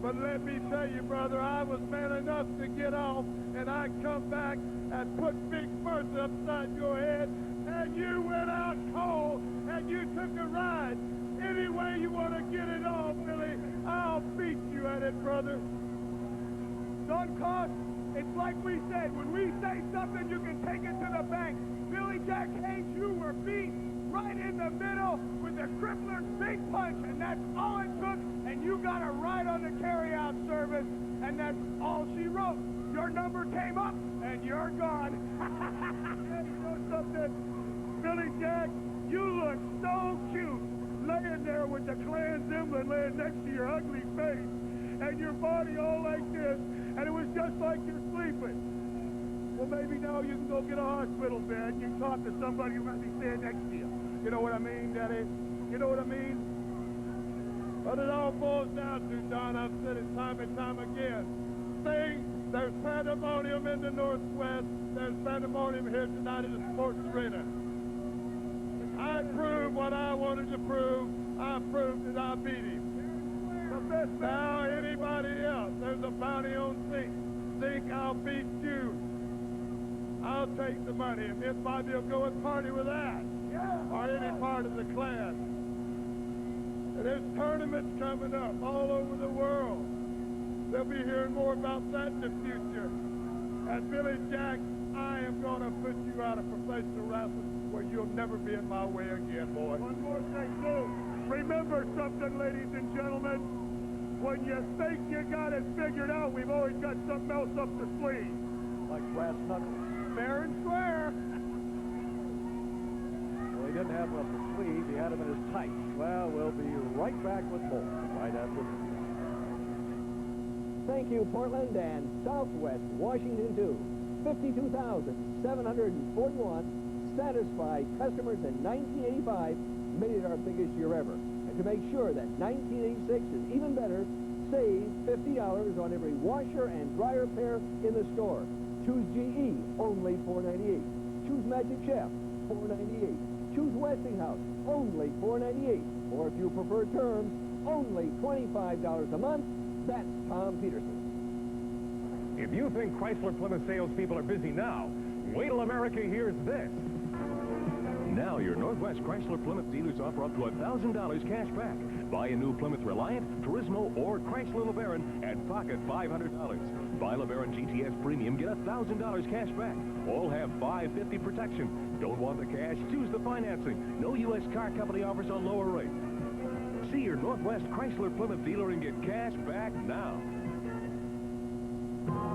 But let me tell you, brother, I was man enough to get off, and I come back and put Big Bertha upside your head, and you went out cold, and you took a ride. Any way you want to get it off, Billy, I'll beat you at it, brother. Don Cost, it's like we said, when we say something, you can take it to the bank. Billy Jack Haynes, you were beat right in the middle with a crippler big punch, and that's all it took, and you got a ride on the carry-out service, and that's all she wrote. Your number came up, and you're gone. Hey, you know something? Billy Jack, you look so cute, laying there with the Klan's emblem laying next to your ugly face, and your body all like this, and it was just like you're sleeping. Well, maybe now you can go get a hospital bed and you can talk to somebody who might be staying next to you. You know what I mean, Daddy? You know what I mean? What it all boils down to, Don, I've said it time and time again. Saying there's pandemonium in the Northwest, there's pandemonium here tonight in the sports arena. I proved what I wanted to prove. I proved that I beat him. Now anybody else, there's a bounty on Zenk. Zenk, I'll beat you. I'll take the money, and if I will go and party with that, or any part of the class. And there's tournaments coming up all over the world. They'll be hearing more about that in the future. And Billy Jack, I am going to put you out of professional wrestling where you'll never be in my way again, boy. One more thing, too. Remember something, ladies and gentlemen. When you think you got it figured out, we've always got something else up the sleeve. Like brass knuckles. Fair and square. Well, he didn't have them up his sleeve. He had them in his tights. Well, we'll be right back with more right after this. Thank you, Portland and Southwest Washington, too. 52,741 satisfied customers in 1985 made it our biggest year ever. And to make sure that 1986 is even better, save $50 on every washer and dryer pair in the store. Choose GE, only $4.98. Choose Magic Chef, $4.98. Choose Westinghouse, only $4.98. Or if you prefer terms, only $25 a month. That's Tom Peterson. If you think Chrysler Plymouth salespeople are busy now, wait till America hears this. Now your Northwest Chrysler Plymouth dealers offer up to $1,000 cash back. Buy a new Plymouth Reliant, Turismo, or Chrysler LeBaron and pocket $500. Buy LeBaron GTS Premium, get $1,000 cash back. All have $550 protection. Don't want the cash? Choose the financing. No U.S. car company offers a lower rate. See your Northwest Chrysler Plymouth dealer and get cash back now.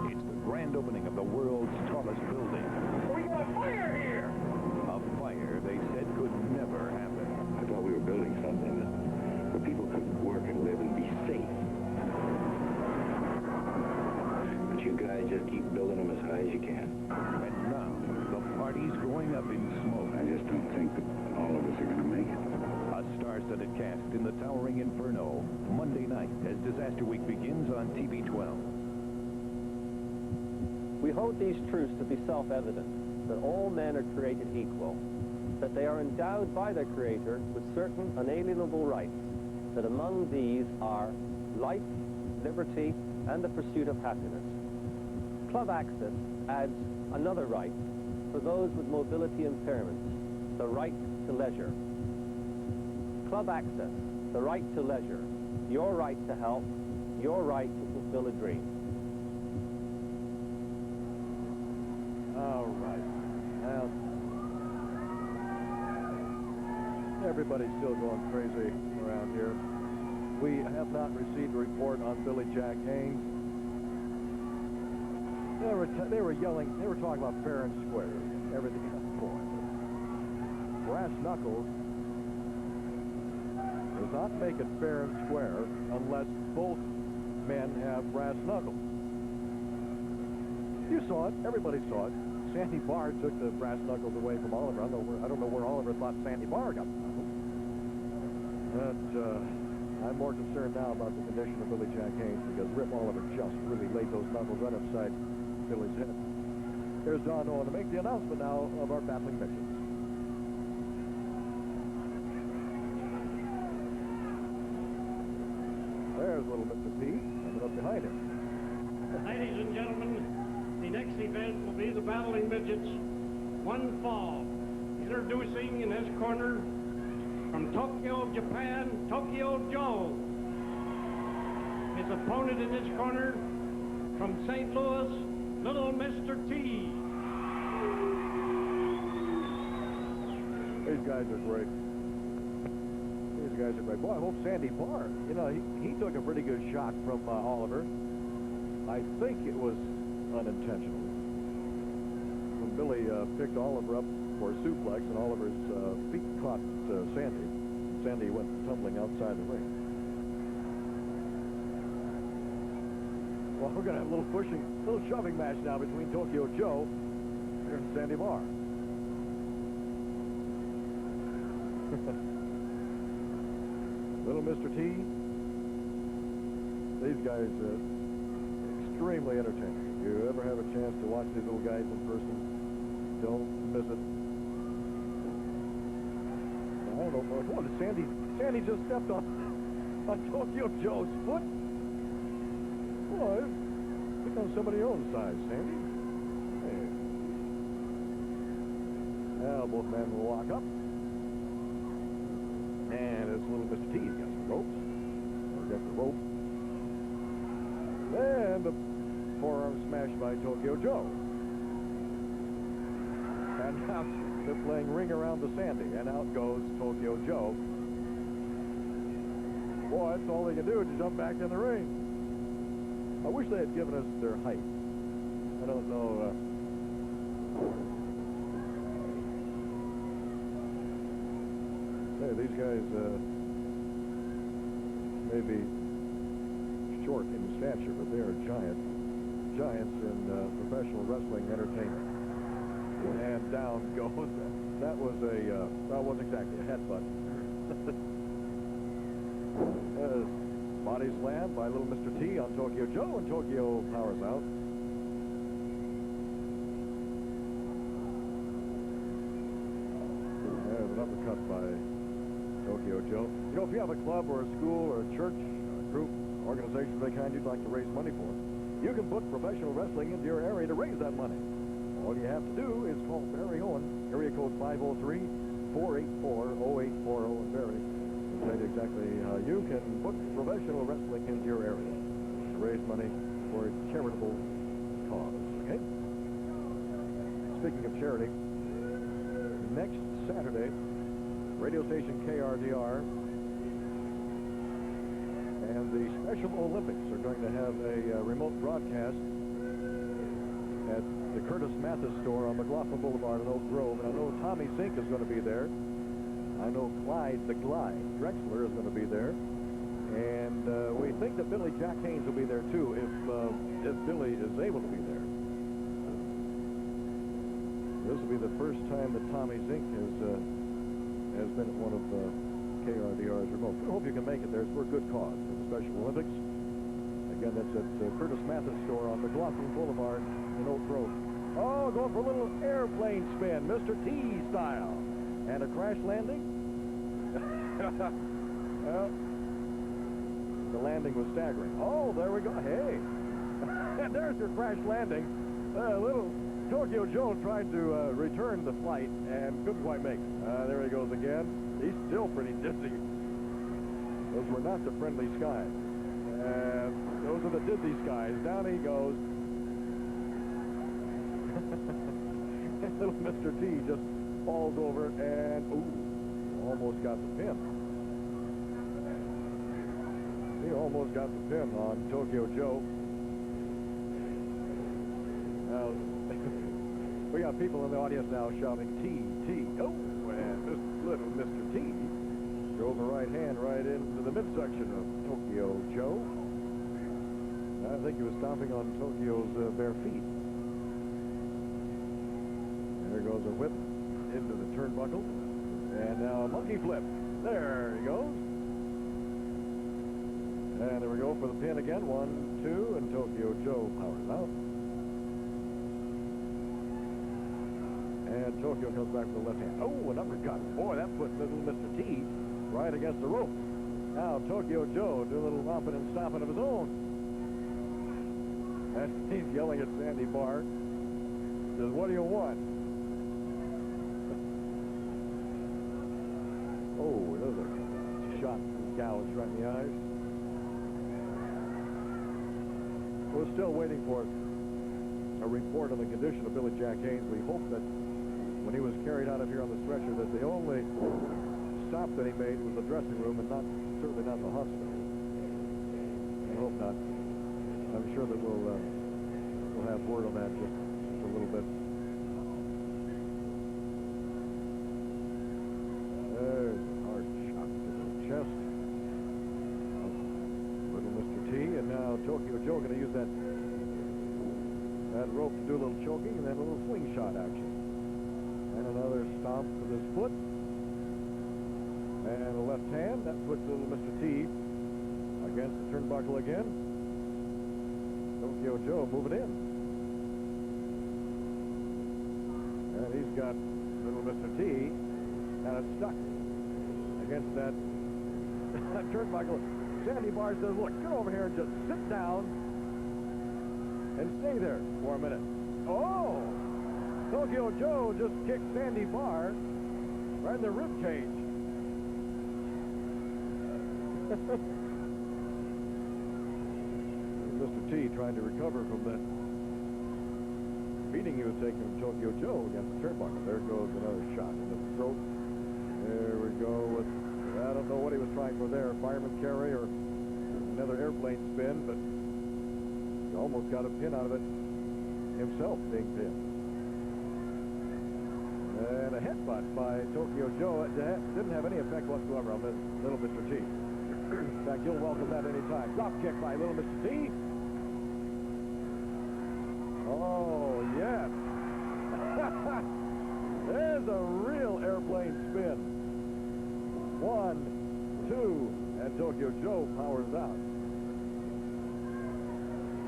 It's the grand opening of the world's tallest building. We got a fire here! A fire they said could never happen. I thought we were building something where people could work and live and be safe. But you guys just keep building them as high as you can. And now, the party's going up in smoke. I just don't think that all of us are going to make it. A star-studded cast in the towering inferno, Monday night as Disaster Week begins on TV 12. We hold these truths to be self-evident, that all men are created equal, that they are endowed by their Creator with certain unalienable rights, that among these are life, liberty, and the pursuit of happiness. Club Access adds another right for those with mobility impairments, the right to leisure. Club Access, the right to leisure, your right to help, your right to fulfill a dream. All right. Well, everybody's still going crazy around here. We have not received a report on Billy Jack Haynes. They were yelling. They were talking about fair and square. Everything. Boy, brass knuckles does not make it fair and square unless both men have brass knuckles. You saw it. Everybody saw it. Sandy Barr took the brass knuckles away from Oliver. I don't know where Oliver thought Sandy Barr got them. But I'm more concerned now about the condition of Billy Jack Haynes because Rip Oliver just really laid those knuckles right upside Billy's head. Here's Don Owen to make the announcement now of our battling midgets. There's little Mr. P coming up behind him. Ladies and gentlemen, the next event will be the battling midgets. One fall. Introducing in his corner from Tokyo, Japan, Tokyo Joe. His opponent in this corner from St. Louis, little Mr. T. These guys are great. These guys are great. Boy, I hope Sandy Barr, you know, he took a pretty good shot from Oliver. I think it was unintentional. When Billy picked Oliver up for a suplex and Oliver's feet caught Sandy, Sandy went tumbling outside the ring. Well, we're going to have a little shoving match now between Tokyo Joe and Sandy Barr. Little Mr. T. These guys extremely entertaining. If you ever have a chance to watch these little guys in person, don't miss it. I don't know. What did Sandy just stepped on Tokyo Joe's foot? Boy, pick on somebody your own size, Sandy. Hey. Now both men will lock up. And it's little Mr. T. Got some ropes. Got the rope. And the forearm smashed by Tokyo Joe. And now they're playing ring around the Sandy. And out goes Tokyo Joe. Boy, that's all they can do is jump back in the ring. I wish they had given us their height. I don't know. Hey, these guys may be short in stature, but they are giants in professional wrestling entertainment. And down goes. That was wasn't exactly a headbutt. Body slam by little Mr. T on Tokyo Joe, and Tokyo powers out. There's an uppercut by Tokyo Joe. You know, if you have a club or a school or a church, or a group, organization of any kind you'd like to raise money for, you can book professional wrestling into your area to raise that money. All you have to do is call Barry Owen, area code 503-484-0840 in Barry. I'll tell you exactly how you can book professional wrestling into your area to raise money for a charitable cause, okay? Speaking of charity, next Saturday, radio station KRDR and the Special Olympics are going to have a remote broadcast at the Curtis Mathis store on McLaughlin Boulevard in Oak Grove. And I know Tommy Zenk is going to be there. I know Clyde the Glide Drexler is going to be there. And we think that Billy Jack Haynes will be there too if Billy is able to be there. This will be the first time that Tommy Zenk has been at one of KRDR's remote. We hope you can make it there. It's for a good cause, for the Special Olympics. Again, that's at Curtis Mathis store on McLaughlin Boulevard in Oak Grove. Oh, going for a little airplane spin, Mr. T style. And a crash landing? Well, the landing was staggering. Oh, there we go. Hey. And there's your crash landing. Little Tokyo Joe tried to return the flight and couldn't quite make it. There he goes again. He's still pretty dizzy. Those were not the friendly skies. Those are the dizzy skies. Down he goes. Little Mr. T just falls over and, ooh, almost got the pin. He almost got the pin on Tokyo Joe. Now, we got people in the audience now shouting, T. Oh, and this little Mr. T drove a right hand right into the midsection of Tokyo Joe. I think he was stomping on Tokyo's bare feet. There goes a whip into the turnbuckle. And now a monkey flip. There he goes. And there we go for the pin again. 1, 2, and Tokyo Joe powers out. And Tokyo comes back with the left hand. Oh, an uppercut. Boy, that put little Mr. T right against the rope. Now Tokyo Joe do a little romping and stomping of his own. And he's yelling at Sandy Barr. Says, what do you want? Oh, there's a shot gouge right in the eyes. We're still waiting for a report on the condition of Billy Jack Haynes. We hope that when he was carried out of here on the stretcher that the only stop that he made was the dressing room and certainly not the hospital. I hope not. I'm sure that we'll have word on that just a little bit. There's a hard shot to the chest of little Mr. T, and now Tokyo Joe going to use that rope to do a little choking and then a little slingshot action. And another stomp with his foot. And a left hand. That puts little Mr. T against the turnbuckle again. Tokyo Joe moving in. And he's got little Mr. T kind of stuck against that turnbuckle. Sandy Barr says, look, get over here and just sit down and stay there for a minute. Oh! Tokyo Joe just kicked Sandy Barr right in the rib cage. Mr. T trying to recover from that beating he was taking from Tokyo Joe against the turnbuckle. There goes another shot in the throat. There we go with, I don't know what he was trying for there, fireman carry or another airplane spin, but he almost got a pin out of it himself, being pinned. And a headbutt by Tokyo Joe didn't have any effect whatsoever on this little Mr. T. In fact, you'll welcome that any time. Drop kick by little Mr. T. Oh, yes. There's a real airplane spin. 1, 2, and Tokyo Joe powers out.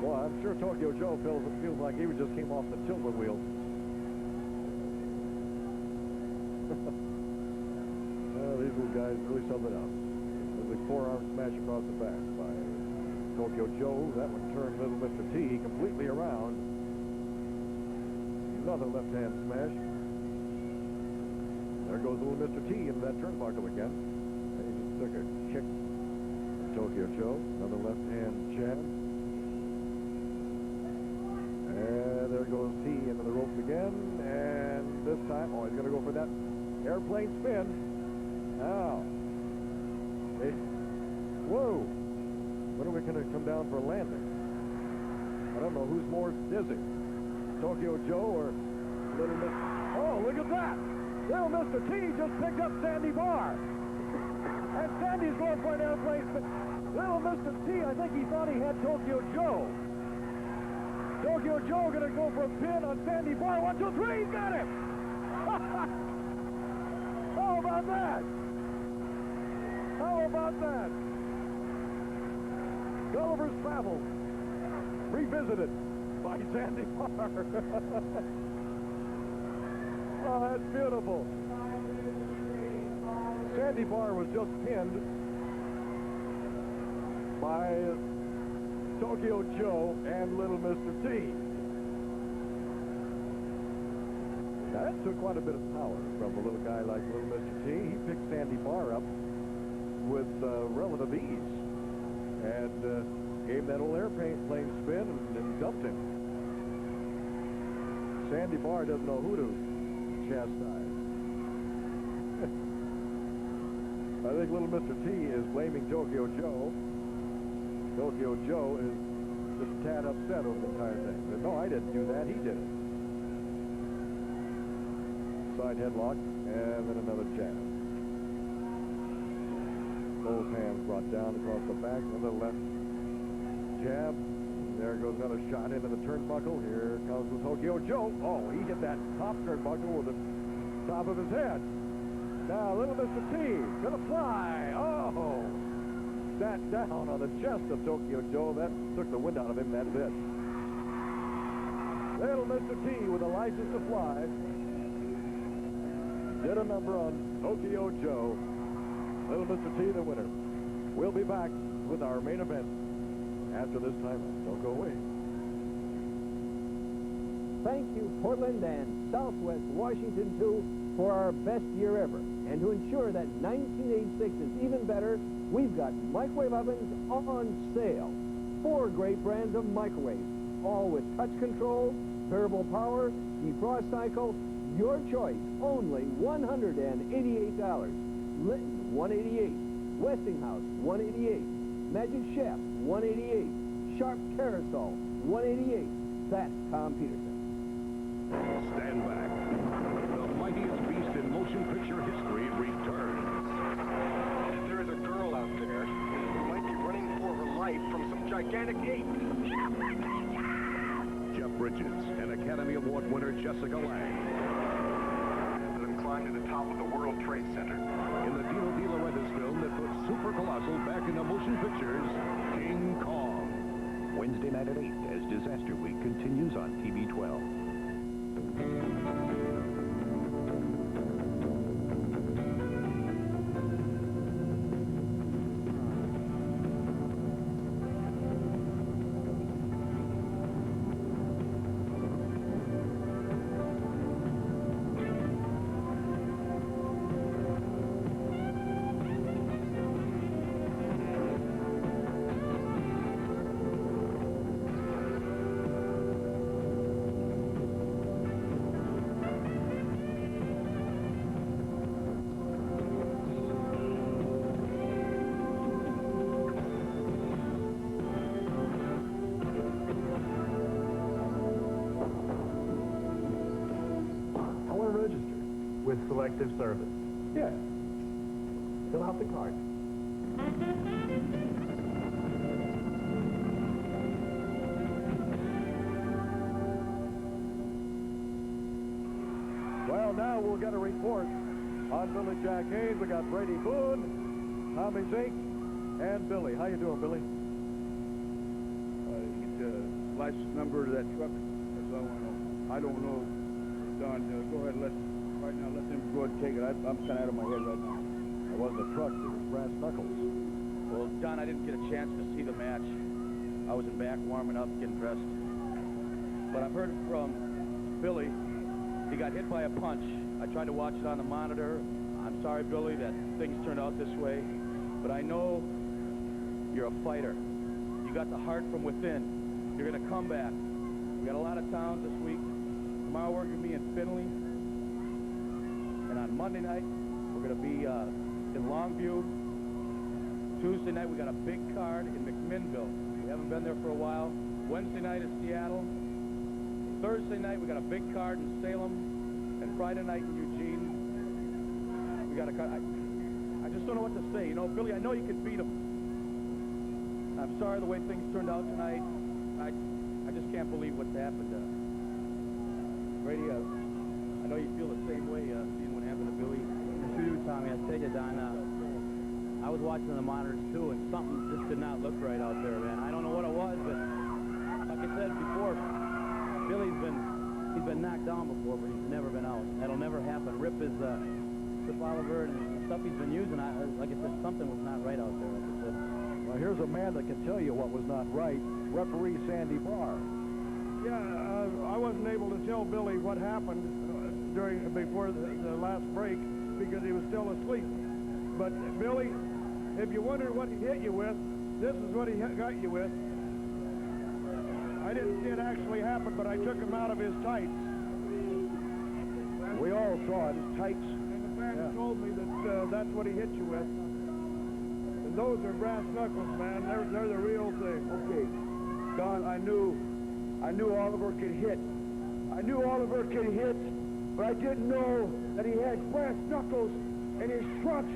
Well, I'm sure Tokyo Joe feels like he just came off the tilt wheel. These little guys really something else. There's a forearm smash across the back by Tokyo Joe. That one turned little Mr. T completely around. Another left hand smash. There goes little Mr. T into that turnbuckle again. And he just took a kick from Tokyo Joe. Another left hand jab. And there goes T into the ropes again. And this time, he's going to go for that airplane spin. Now, whoa! When are we going to come down for a landing? I don't know who's more dizzy, Tokyo Joe or little Mr. Oh, look at that! Little Mr. T just picked up Sandy Barr, and Sandy's going for an airplane spin. Little Mr. T, I think he thought he had Tokyo Joe. Tokyo Joe going to go for a pin on Sandy Barr. 1, 2, 3, he's got him! How about that? How about that? Gulliver's Travels revisited by Sandy Barr. Oh, that's beautiful. Sandy Barr was just pinned by Tokyo Joe and little Mr. T. Now, that took quite a bit of power from a little guy like little Mr. T. He picked Sandy Barr up with relative ease and gave that old airplane spin and dumped him. Sandy Barr doesn't know who to chastise. I think little Mr. T is blaming Tokyo Joe. Tokyo Joe is just a tad upset over the entire thing. But no, I didn't do that. He did it. Side headlock, and then another jab. Both hands brought down across the back. Another left jab. There goes another shot into the turnbuckle. Here comes the Tokyo Joe. Oh, he hit that top turnbuckle with the top of his head. Now, little Mr. T gonna fly. Oh, sat down on the chest of Tokyo Joe. That took the wind out of him that bit. Little Mr. T with a license to fly. did a number on Tokyo Joe. Little Mr. T, the winner. We'll be back with our main event after this time. Don't go away. Thank you, Portland and Southwest Washington, too, for our best year ever. And to ensure that 1986 is even better, we've got microwave ovens on sale. 4 great brands of microwaves, all with touch control, variable power, defrost cycle, your choice, only $188. Litton, $188. Westinghouse, $188. Magic Chef, $188. Sharp Carousel, $188. That's Tom Peterson. Stand back. The mightiest beast in motion picture history returns. There is a girl out there who might be running for her life from some gigantic ape. Jeff Bridges and Academy Award winner Jessica Lange. Let him climb to the top of the World Trade Center. In the Dino De Laurentiis film that puts Super Colossal back into motion pictures, King Kong. Wednesday night at 8 as Disaster Week continues on TV 12. With Selective Service. Yes. Fill out the card. Well, now we'll get a report on Billy Jack Haynes. We got Brady Boone, Tommy Zenk, and Billy. How you doing, Billy? License number of that truck. That's all I want to know. I don't know. Don, go ahead and let them go ahead and take it. I'm kind of out of my head right now. It wasn't a truck. It was brass knuckles. Well, Don, I didn't get a chance to see the match. I was in back warming up, getting dressed. But I've heard from Billy. He got hit by a punch. I tried to watch it on the monitor. I'm sorry, Billy, that things turned out this way. But I know you're a fighter. You got the heart from within. You're going to come back. We got a lot of towns this week. Tomorrow we're going to be in Findlay. And on Monday night, we're going to be in Longview. Tuesday night, we got a big card in McMinnville. We haven't been there for a while. Wednesday night is Seattle. Thursday night, we got a big card in Salem. And Friday night in Eugene. We got a card. I just don't know what to say. You know, Billy, I know you can beat him. I'm sorry the way things turned out tonight. I just can't believe what's happened. Brady, I know you feel the same way seeing what happened to Billy. It's true, Tommy. I tell you, Don, I was watching the monitors, too, and something just did not look right out there, man. I don't know what it was, but like I said before, Billy's been knocked down before, but he's never been out. That'll never happen. Rip Oliver and the stuff he's been using, like I said, something was not right out there, like I said. Well, here's a man that can tell you what was not right. Referee Sandy Barr. Yeah, I wasn't able to tell Billy what happened before the last break because he was still asleep. But Billy, if you wondered what he hit you with, this is what he got you with. I didn't see it actually happen, but I took him out of his tights. We all saw it. His tights. And the man told me that that's what he hit you with. And those are brass knuckles, man. They're the real thing. Okay, Don, I knew Oliver could hit. I knew Oliver could hit, but I didn't know that he had brass knuckles in his trunks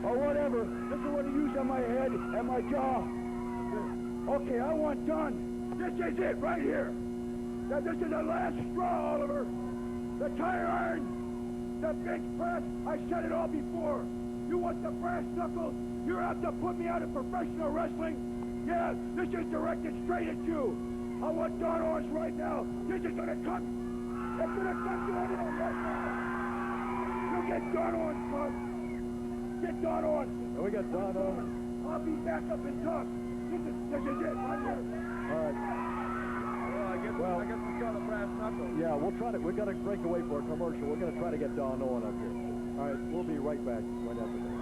or whatever. This is what he used on my head and my jaw. Okay, I want done. This is it right here. This is the last straw, Oliver. The tire iron, the bench press. I said it all before. You want the brass knuckles? You're out to put me out of professional wrestling? Yeah, this is directed straight at you. I want Don Orange right now. This is gonna come. It's gonna come to everyone right now. You Get Don on, son. Get Don on. And we got Don on. I'll be back up in top. This is it. Right here. All right. Well, I guess we got a brass knuckle. Yeah, we've got to break away for a commercial. We're going to try to get Don Owen up here. All right, we'll be right back right after this.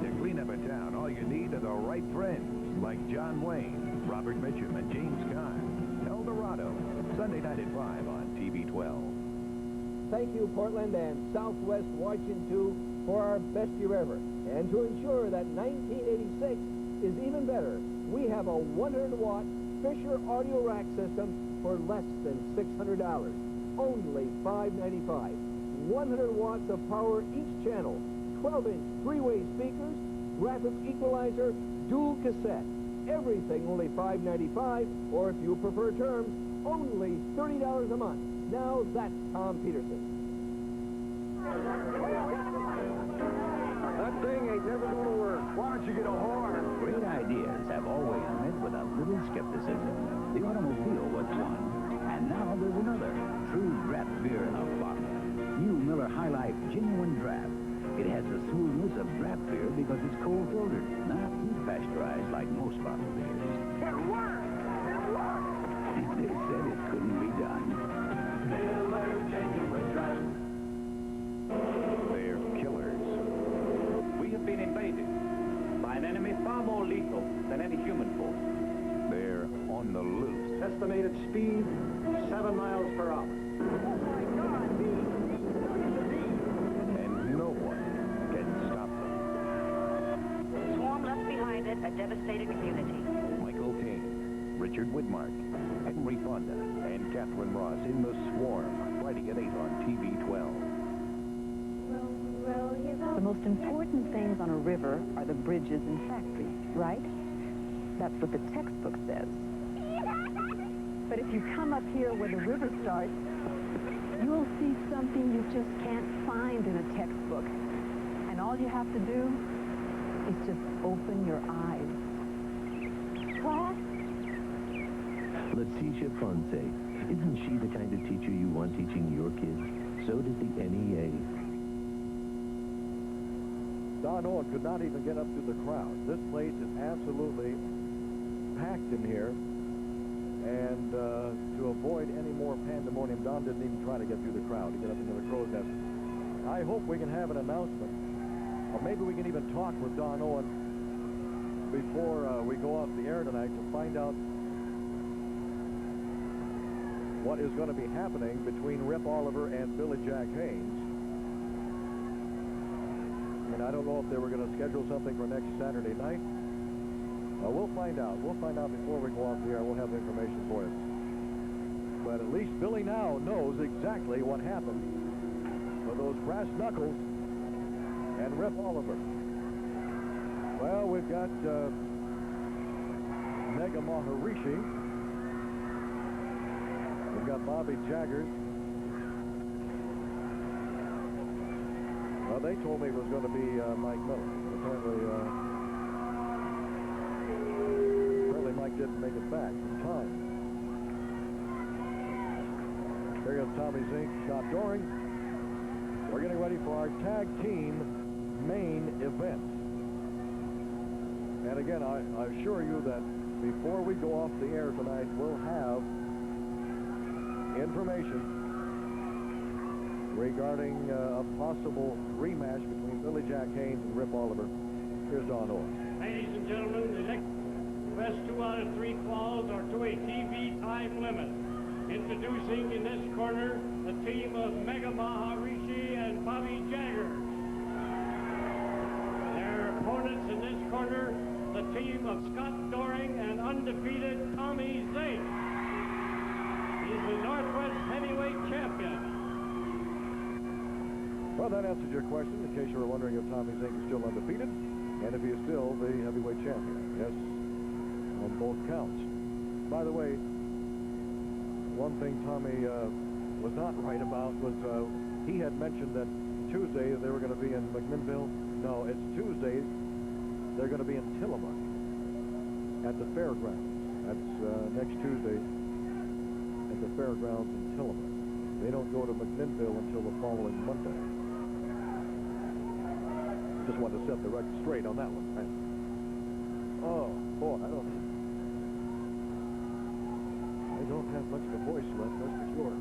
To clean up a town, all you need are the right friends, like John Wayne, Robert Mitchum, and James Caan. El Dorado, Sunday night at 5 on TV 12. Thank you, Portland and Southwest Washington, too, for our best year ever. And to ensure that 1986 is even better, we have a 100-watt Fisher audio rack system for less than $600. Only $595. 100 watts of power each channel, 12-inch three-way speakers, graphics equalizer, dual cassette. Everything only $595, or if you prefer terms, only $30 a month. Now that's Tom Peterson. That thing ain't never going to work. Why don't you get a horn? Great ideas have always met with a little skepticism. The automobile was one, and now there's another. True draft beer in a bottle. New Miller High Life Genuine Draft. It has the smoothness of draft beer because it's cold filtered, not heat pasteurized like most bottled beers. It works. It works. They said it couldn't be done. Miller Genuine Draft. They're killers. We have been invaded by an enemy far more lethal than any human force. They're on the loose. Estimated speed, 7 miles per hour. And no one can stop them. Swarm left behind it a devastated community. Michael Caine, Richard Widmark, Henry Fonda, and Catherine Ross in The Swarm, Friday at 8 on TV 12. The most important things on a river are the bridges and factories, right? That's what the textbook says. But if you come up here where the river starts, you'll see something you just can't find in a textbook. And all you have to do is just open your eyes. Class? Letitia Fonse. Isn't she the kind of teacher you want teaching your kids? So does the NEA. Don Owen could not even get up to the crowd. This place is absolutely packed in here. And to avoid any more pandemonium, Don didn't even try to get through the crowd to get up into the crow's nest. I hope we can have an announcement, or maybe we can even talk with Don Owen before we go off the air tonight to find out what is going to be happening between Rip Oliver and Billy Jack Haynes. I mean, I don't know if they were going to schedule something for next Saturday night. We'll find out. We'll find out before we go off the air. We'll have information for you. But at least Billy now knows exactly what happened with those brass knuckles and Rip Oliver. Well, we've got Mega Maharishi. We've got Bobby Jaggers. Well, they told me it was going to be Mike Miller. Apparently Mike didn't make it back in time. There goes Tommy Zenk, Scott Doring. We're getting ready for our tag team main event. And again, I assure you that before we go off the air tonight, we'll have information regarding a possible rematch between Billy Jack Haynes and Rip Oliver. Here's Don Owen. Ladies and gentlemen, the next best 2 out of 3 falls are to a TV time limit. Introducing in this corner the team of Mega Maharishi and Bobby Jaggers. Their opponents in this corner, the team of Scott Doring and undefeated Tommy Zenk. He's the Northwest Heavyweight Champion. Well, that answers your question, in case you were wondering if Tommy Zenk is still undefeated, and if he is still the heavyweight champion. Yes, on both counts. By the way, one thing Tommy was not right about was he had mentioned that Tuesday they were going to be in McMinnville. No, it's Tuesday. They're going to be in Tillamook at the fairgrounds. That's next Tuesday at the fairgrounds in Tillamook. They don't go to McMinnville until the following Monday. Just wanted to set the record straight on that one. Oh, boy, I don't have much of a voice left, that's for sure.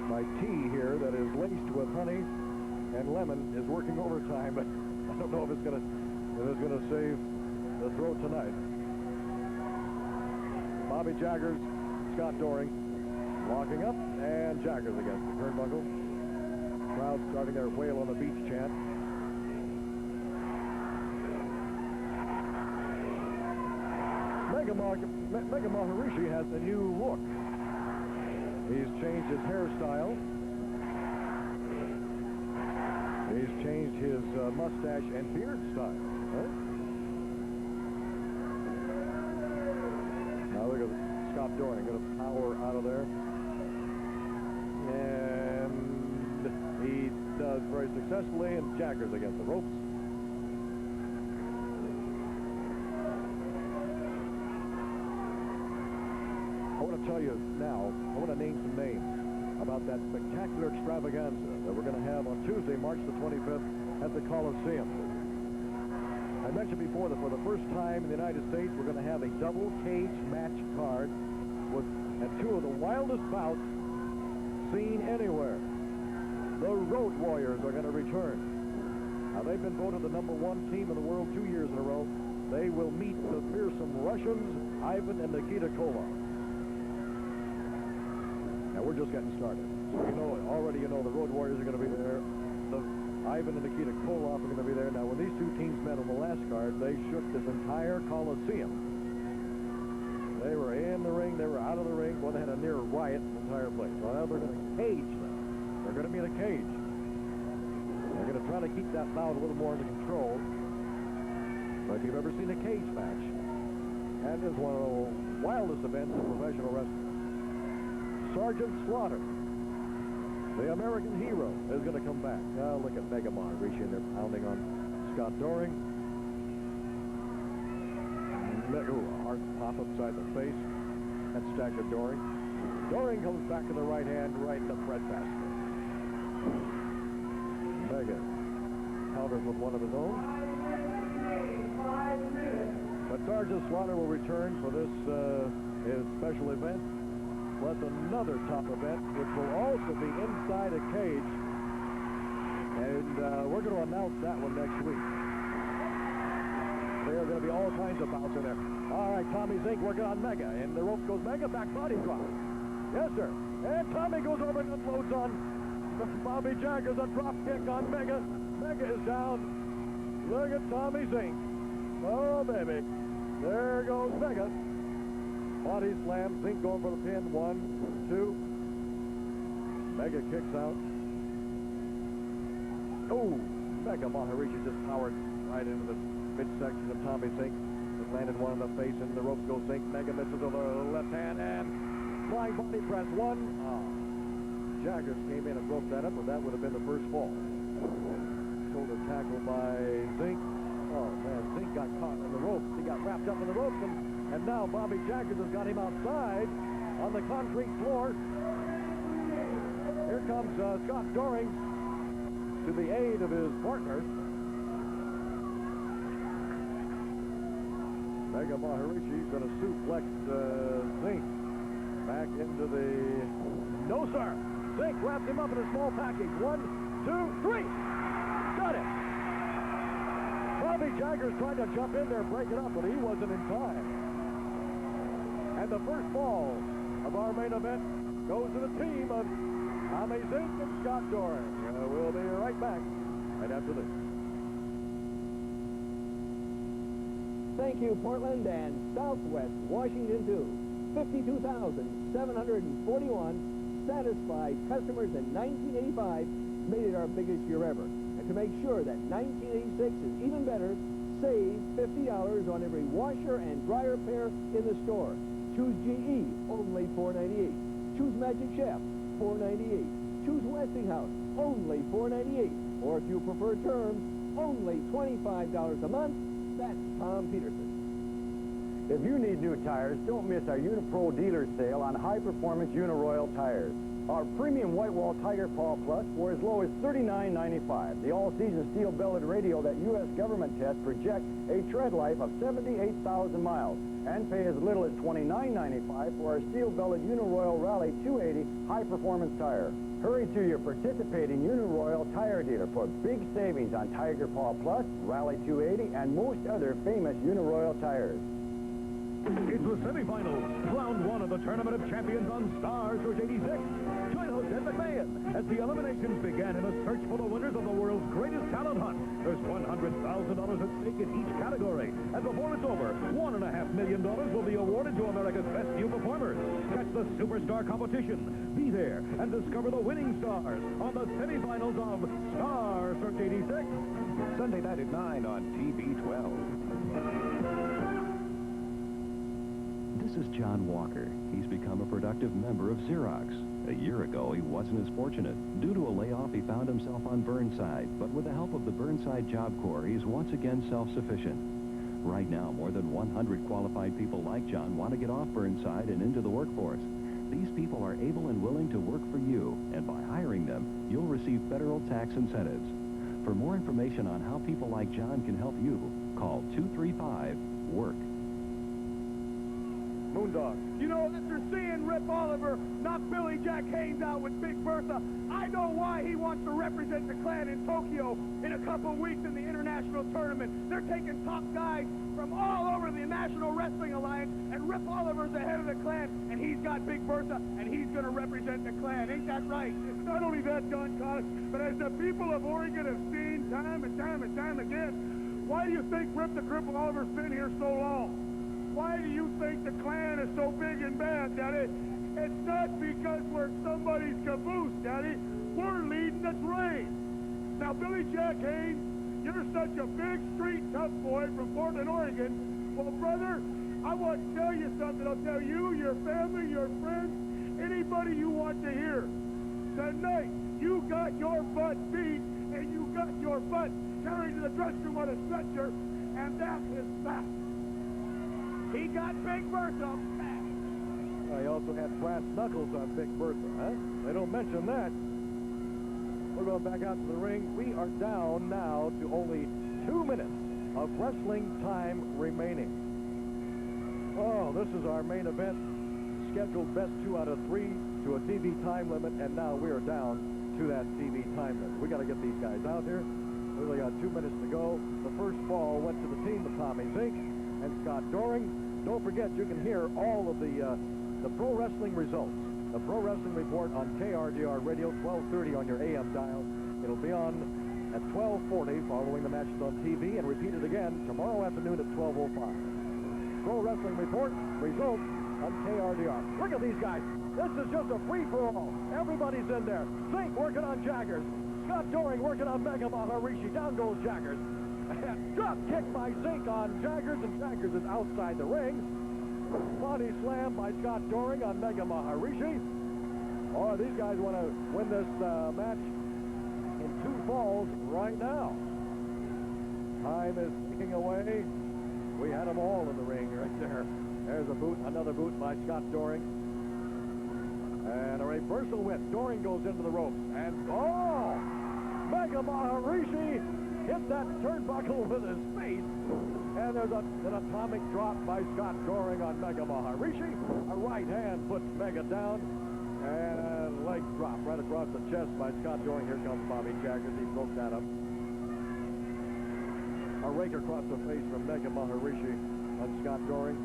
My tea here that is laced with honey and lemon is working overtime, but I don't know if it's gonna save the throw tonight. Bobby Jaggers, Scott Doring, walking up, and Jaggers against the turnbuckle. Crowd starting their Whale on the Beach chant. Mega Maharishi has a new look. He's changed his hairstyle. He's changed his mustache and beard style. Huh? Now look at Scott Doring, going to power out of there. And he does very successfully, and Jaggers against the ropes. I want to tell you now, I want to name some names about that spectacular extravaganza that we're going to have on Tuesday, March the 25th at the Coliseum. I mentioned before that for the first time in the United States, we're going to have a double cage match card and two of the wildest bouts seen anywhere. The Road Warriors are going to return. Now, they've been voted the #1 team in the world 2 years in a row. They will meet the fearsome Russians, Ivan and Nikita Koloff. Now, we're just getting started. So already you know the Road Warriors are going to be there. The Ivan and Nikita Koloff are going to be there. Now, when these two teams met on the last card, they shook this entire Coliseum. They were in the ring. They were out of the ring. Well, they had a near riot in the entire place. Well, now they're going to cage them. They're going to be in a cage. They're going to try to keep that bout a little more under control. But if you've ever seen a cage match, and it's one of the wildest events in professional wrestling. Sergeant Slaughter, the American hero, is going to come back. Now look at Mega Maharishi in there pounding on Scott Doring. Ooh, a hard pop upside the face. That's staggered Doring. Doring comes back to the right hand, right in the breadbasket. Mega counters with one of his own. But Sergeant Slaughter will return for this his special event. Plus another top event, which will also be inside a cage. And we're going to announce that one next week. There are going to be all kinds of bouts in there. All right, Tommy Zenk working on Mega. And the rope goes Mega, back body drop. Yes, sir. And Tommy goes over and unloads on Bobby Jaggers, a drop kick on Mega. Mega is down. Look at Tommy Zenk. Oh, baby. There goes Mega. Body slam. Zenk going for the pin. 1, 2. Mega kicks out. Oh, Mega Maharishi just powered right into the midsection of Tommy Zenk. Just landed one in the face, and the ropes go Zenk. Mega misses over the left hand, and flying body press. 1. Jaggers came in and broke that up, but that would have been the first fall. Shoulder tackle by Zenk. Oh, man, Zenk got caught in the ropes. He got wrapped up in the ropes, and now Bobby Jaggers has got him outside on the concrete floor. Here comes Scott Doring to the aid of his partner. Mega Maharishi is going to suplex Zenk back into the... No, sir! Zenk wraps him up in a small package. 1, 2, 3! Got it! Bobby Jaggers tried to jump in there, break it up, but he wasn't in time. And the first fall of our main event goes to the team of Tommy Zenk and Scott Doring. We'll be right back right after this. Thank you, Portland and Southwest Washington, too. 52,741 satisfied customers in 1985 made it our biggest year ever. And to make sure that 1986 is even better, save $50 on every washer and dryer pair in the store. Choose GE, only $4.98. Choose Magic Chef, $4.98. Choose Westinghouse, only $4.98. Or if you prefer terms, only $25 a month. That's Tom Peterson. If you need new tires, don't miss our Unipro dealer sale on high-performance Uniroyal tires. Our premium white-wall Tiger Paw Plus for as low as $39.95. The all-season steel-belted radial that U.S. government tests project a tread life of 78,000 miles. And pay as little as $29.95 for our steel-belted Uniroyal Rally 280 high-performance tire. Hurry to your participating Uniroyal tire dealer for big savings on Tiger Paw Plus, Rally 280, and most other famous Uniroyal tires. It's the semifinals, round one of the Tournament of Champions on Star Search 86. Join host Ed McMahon as the eliminations began in a search for the winners of the world's greatest talent hunt. There's $100,000 at stake in each category. And before it's over, $1.5 million will be awarded to America's best new performers. Catch the Superstar competition. Be there and discover the winning stars on the semifinals of Star Search 86. Sunday night at 9 on TV 12. This is John Walker. He's become a productive member of Xerox. A year ago, he wasn't as fortunate. Due to a layoff, he found himself on Burnside, but with the help of the Burnside Job Corps, he's once again self-sufficient. Right now, more than 100 qualified people like John want to get off Burnside and into the workforce. These people are able and willing to work for you, and by hiring them, you'll receive federal tax incentives. For more information on how people like John can help you, call 235-WORK. Moondog. You know, after seeing Rip Oliver knock Billy Jack Haynes out with Big Bertha, I know why he wants to represent the clan in Tokyo in a couple weeks in the international tournament. They're taking top guys from all over the National Wrestling Alliance, and Rip Oliver's the head of the clan, and he's got Big Bertha, and he's going to represent the clan. Ain't that right? It's not only that, Don Cottis, but as the people of Oregon have seen time and time and time again, why do you think Rip the Cripple Oliver's been here so long? Why do you think the clan is so big and bad, Daddy? It's not because we're somebody's caboose, Daddy. We're leading the train. Now, Billy Jack Haynes, you're such a big street tough boy from Portland, Oregon. Well, brother, I want to tell you something. I'll tell you, your family, your friends, anybody you want to hear. Tonight, you got your butt beat, and you got your butt carried to the dressing room on a stretcher, and that is fact. He got Big Bertha back. He also had brass knuckles on Big Bertha, huh? They don't mention that. We're going back out to the ring. We are down now to only 2 minutes of wrestling time remaining. Oh, this is our main event. Scheduled best 2 out of 3 to a TV time limit, and now we are down to that TV time limit. We got to get these guys out here. We only got 2 minutes to go. The first ball went to the team of Tommy Zenk and Scott Doring. Don't forget, you can hear all of the pro wrestling results. The Pro Wrestling Report on KRDR Radio, 1230 on your AM dial. It'll be on at 1240 following the matches on TV, and repeated again tomorrow afternoon at 12:05. Pro Wrestling Report results on KRDR. Look at these guys. This is just a free-for-all. Everybody's in there. Zenk working on Jaggers. Scott Doring working on Mega Maharishi. Down goes Jaggers. Drop kick by Zenk on Jaggers, and Jaggers is outside the ring. Body slam by Scott Doring on Mega Maharishi. Oh, these guys want to win this match in 2 falls right now. Time is ticking away. We had them all in the ring right there. There's a boot, another boot by Scott Doring. And a reversal whip. Doring goes into the ropes. And, oh! Mega Maharishi hit that turnbuckle with his face. And there's an atomic drop by Scott Doring on Mega Maharishi. A right hand puts Mega down. And a leg drop right across the chest by Scott Doring. Here comes Bobby Jaggers. He broke that up. A rake across the face from Mega Maharishi on Scott Doring.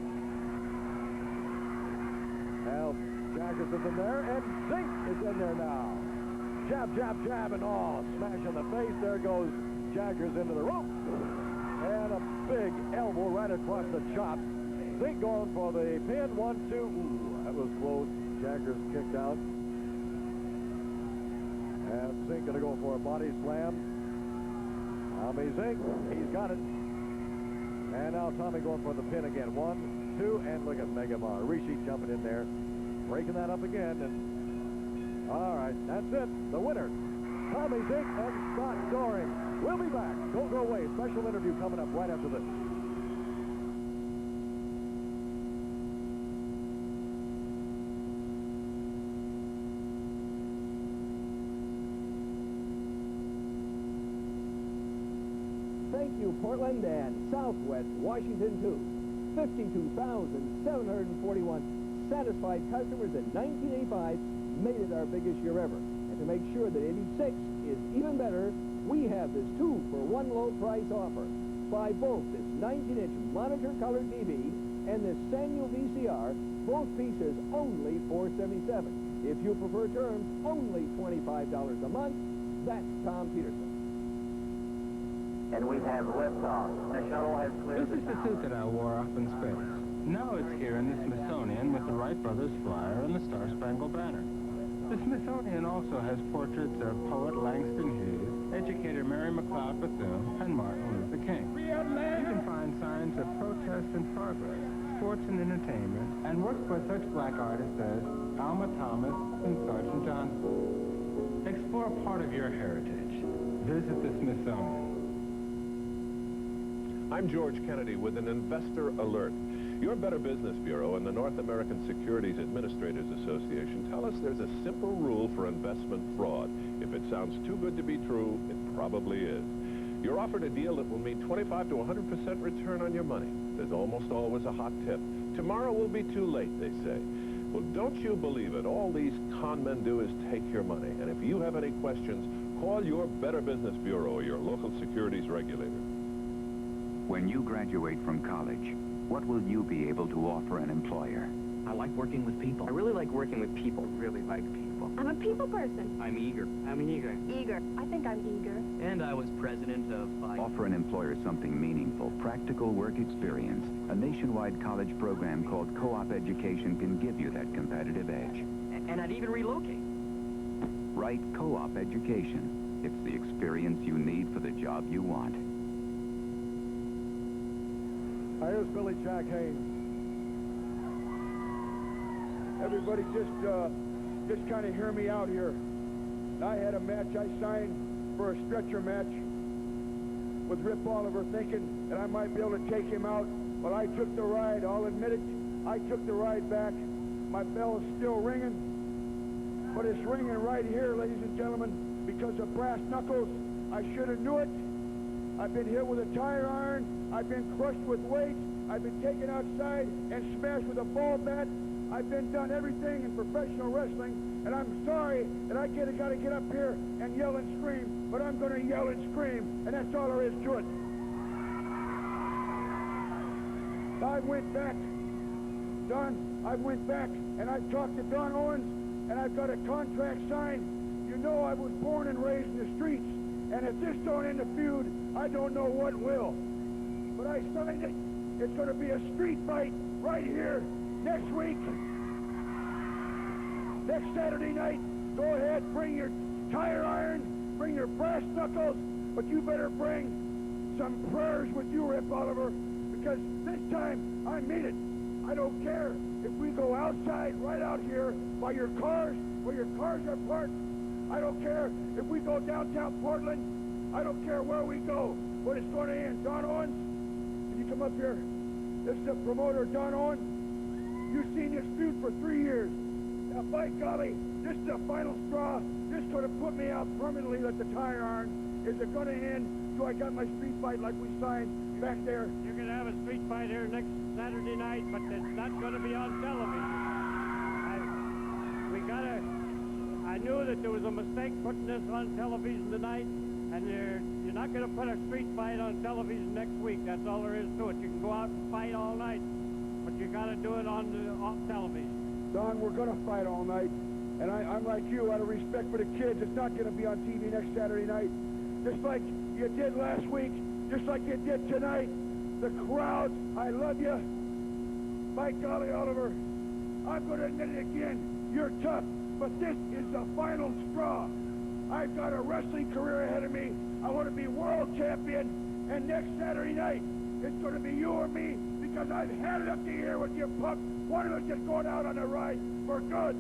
Now, Jaggers is in there, and Zenk is in there now. Jab, jab, jab, and all. Smash in the face. There goes Jaggers into the rope. And a big elbow right across the chops. Zenk going for the pin. 1, 2. Ooh, that was close. Jaggers kicked out. And Zenk going to go for a body slam. Tommy Zenk, he's got it. And now Tommy going for the pin again. 1, 2, and look at Mega Maharishi jumping in there. Breaking that up again. And all right, that's it. The winner, Tommy Zenk and Scott Doring. We'll be back. Don't go away. Special interview coming up right after this. Thank you, Portland and Southwest Washington, too. 52,741 satisfied customers in 1985 made it our biggest year ever. And to make sure that 86 is even better, we have this 2-for-1 low price offer. Buy both this 19-inch monitor color TV and this Sanyo VCR, both pieces only $477. If you prefer terms, only $25 a month. That's Tom Peterson. And we have liftoff. The shuttle has cleared. This is the suit that I wore up in space. Now it's here in the Smithsonian with the Wright Brothers Flyer and the Star-Spangled Banner. The Smithsonian also has portraits of poet Langston Hughes, educator Mary McLeod Bethune, and Martin Luther King. You can find signs of protest and progress, sports and entertainment, and works by such black artists as Alma Thomas and Sergeant Johnson. Explore part of your heritage. Visit the Smithsonian. I'm George Kennedy with an investor alert. Your Better Business Bureau and the North American Securities Administrators Association tell us there's a simple rule for investment fraud. If it sounds too good to be true, it probably is. You're offered a deal that will mean 25 to 100% return on your money. There's almost always a hot tip. Tomorrow will be too late, they say. Well, don't you believe it? All these con men do is take your money. And if you have any questions, call your Better Business Bureau or your local securities regulator. When you graduate from college, what will you be able to offer an employer? I like working with people. I really like working with people. Really like people. I'm a people person. I'm eager. I'm eager. Eager. I think I'm eager. And I was president of... Offer an employer something meaningful, practical work experience. A nationwide college program called Co-op Education can give you that competitive edge. And I'd even relocate. Right, Co-op Education. It's the experience you need for the job you want. Here's Billy Jack Haynes. Everybody just kind of hear me out here. I had a match I signed for a stretcher match with Rip Oliver, thinking that I might be able to take him out, but I took the ride. I'll admit it. I took the ride back. My bell is still ringing, but it's ringing right here, ladies and gentlemen, because of brass knuckles. I should have knew it. I've been hit with a tire iron. I've been crushed with weights. I've been taken outside and smashed with a ball bat. I've been done everything in professional wrestling, and I'm sorry that I got to get up here and yell and scream, but I'm going to yell and scream, and that's all there is to it. I went back, Don, I went back, and I talked to Don Owens, and I've got a contract signed. You know I was born and raised in the streets, and if this don't end the feud, I don't know what will. But I signed it. It's going to be a street fight right here next week. Next Saturday night, go ahead, bring your tire iron, bring your brass knuckles, but you better bring some prayers with you, Rip Oliver, because this time I mean it. I don't care if we go outside, right out here, by your cars, where your cars are parked. I don't care if we go downtown Portland. I don't care where we go, but it's going to end. Don Owens, can you come up here? This is the promoter, Don Owens. You've seen this feud for 3 years. Now, by golly, this is the final straw. This could have put me out permanently like the tire iron. Is it going to end? Do I got my street fight like we signed back there? You're going to have a street fight here next Saturday night, but it's not going to be on television. I knew that there was a mistake putting this on television tonight, and you're not going to put a street fight on television next week. That's all there is to it. You can go out and fight all night, but you got to do it on television. Don, we're going to fight all night, and I'm like you, out of respect for the kids. It's not going to be on TV next Saturday night. Just like you did last week, just like you did tonight. The crowd, I love you. By golly, Oliver, I'm going to admit it again. You're tough, but this is the final straw. I've got a wrestling career ahead of me. I want to be world champion, and next Saturday night, it's going to be you or me, because I've had it up to here with you, punk. One of us is going out on a ride for good.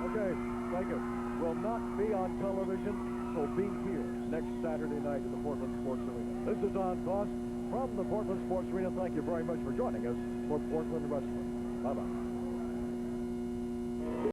Okay, thank you. Will not be on television, so be here next Saturday night at the Portland Sports Arena. This is Don Cost from the Portland Sports Arena. Thank you very much for joining us for Portland Wrestling. Bye-bye.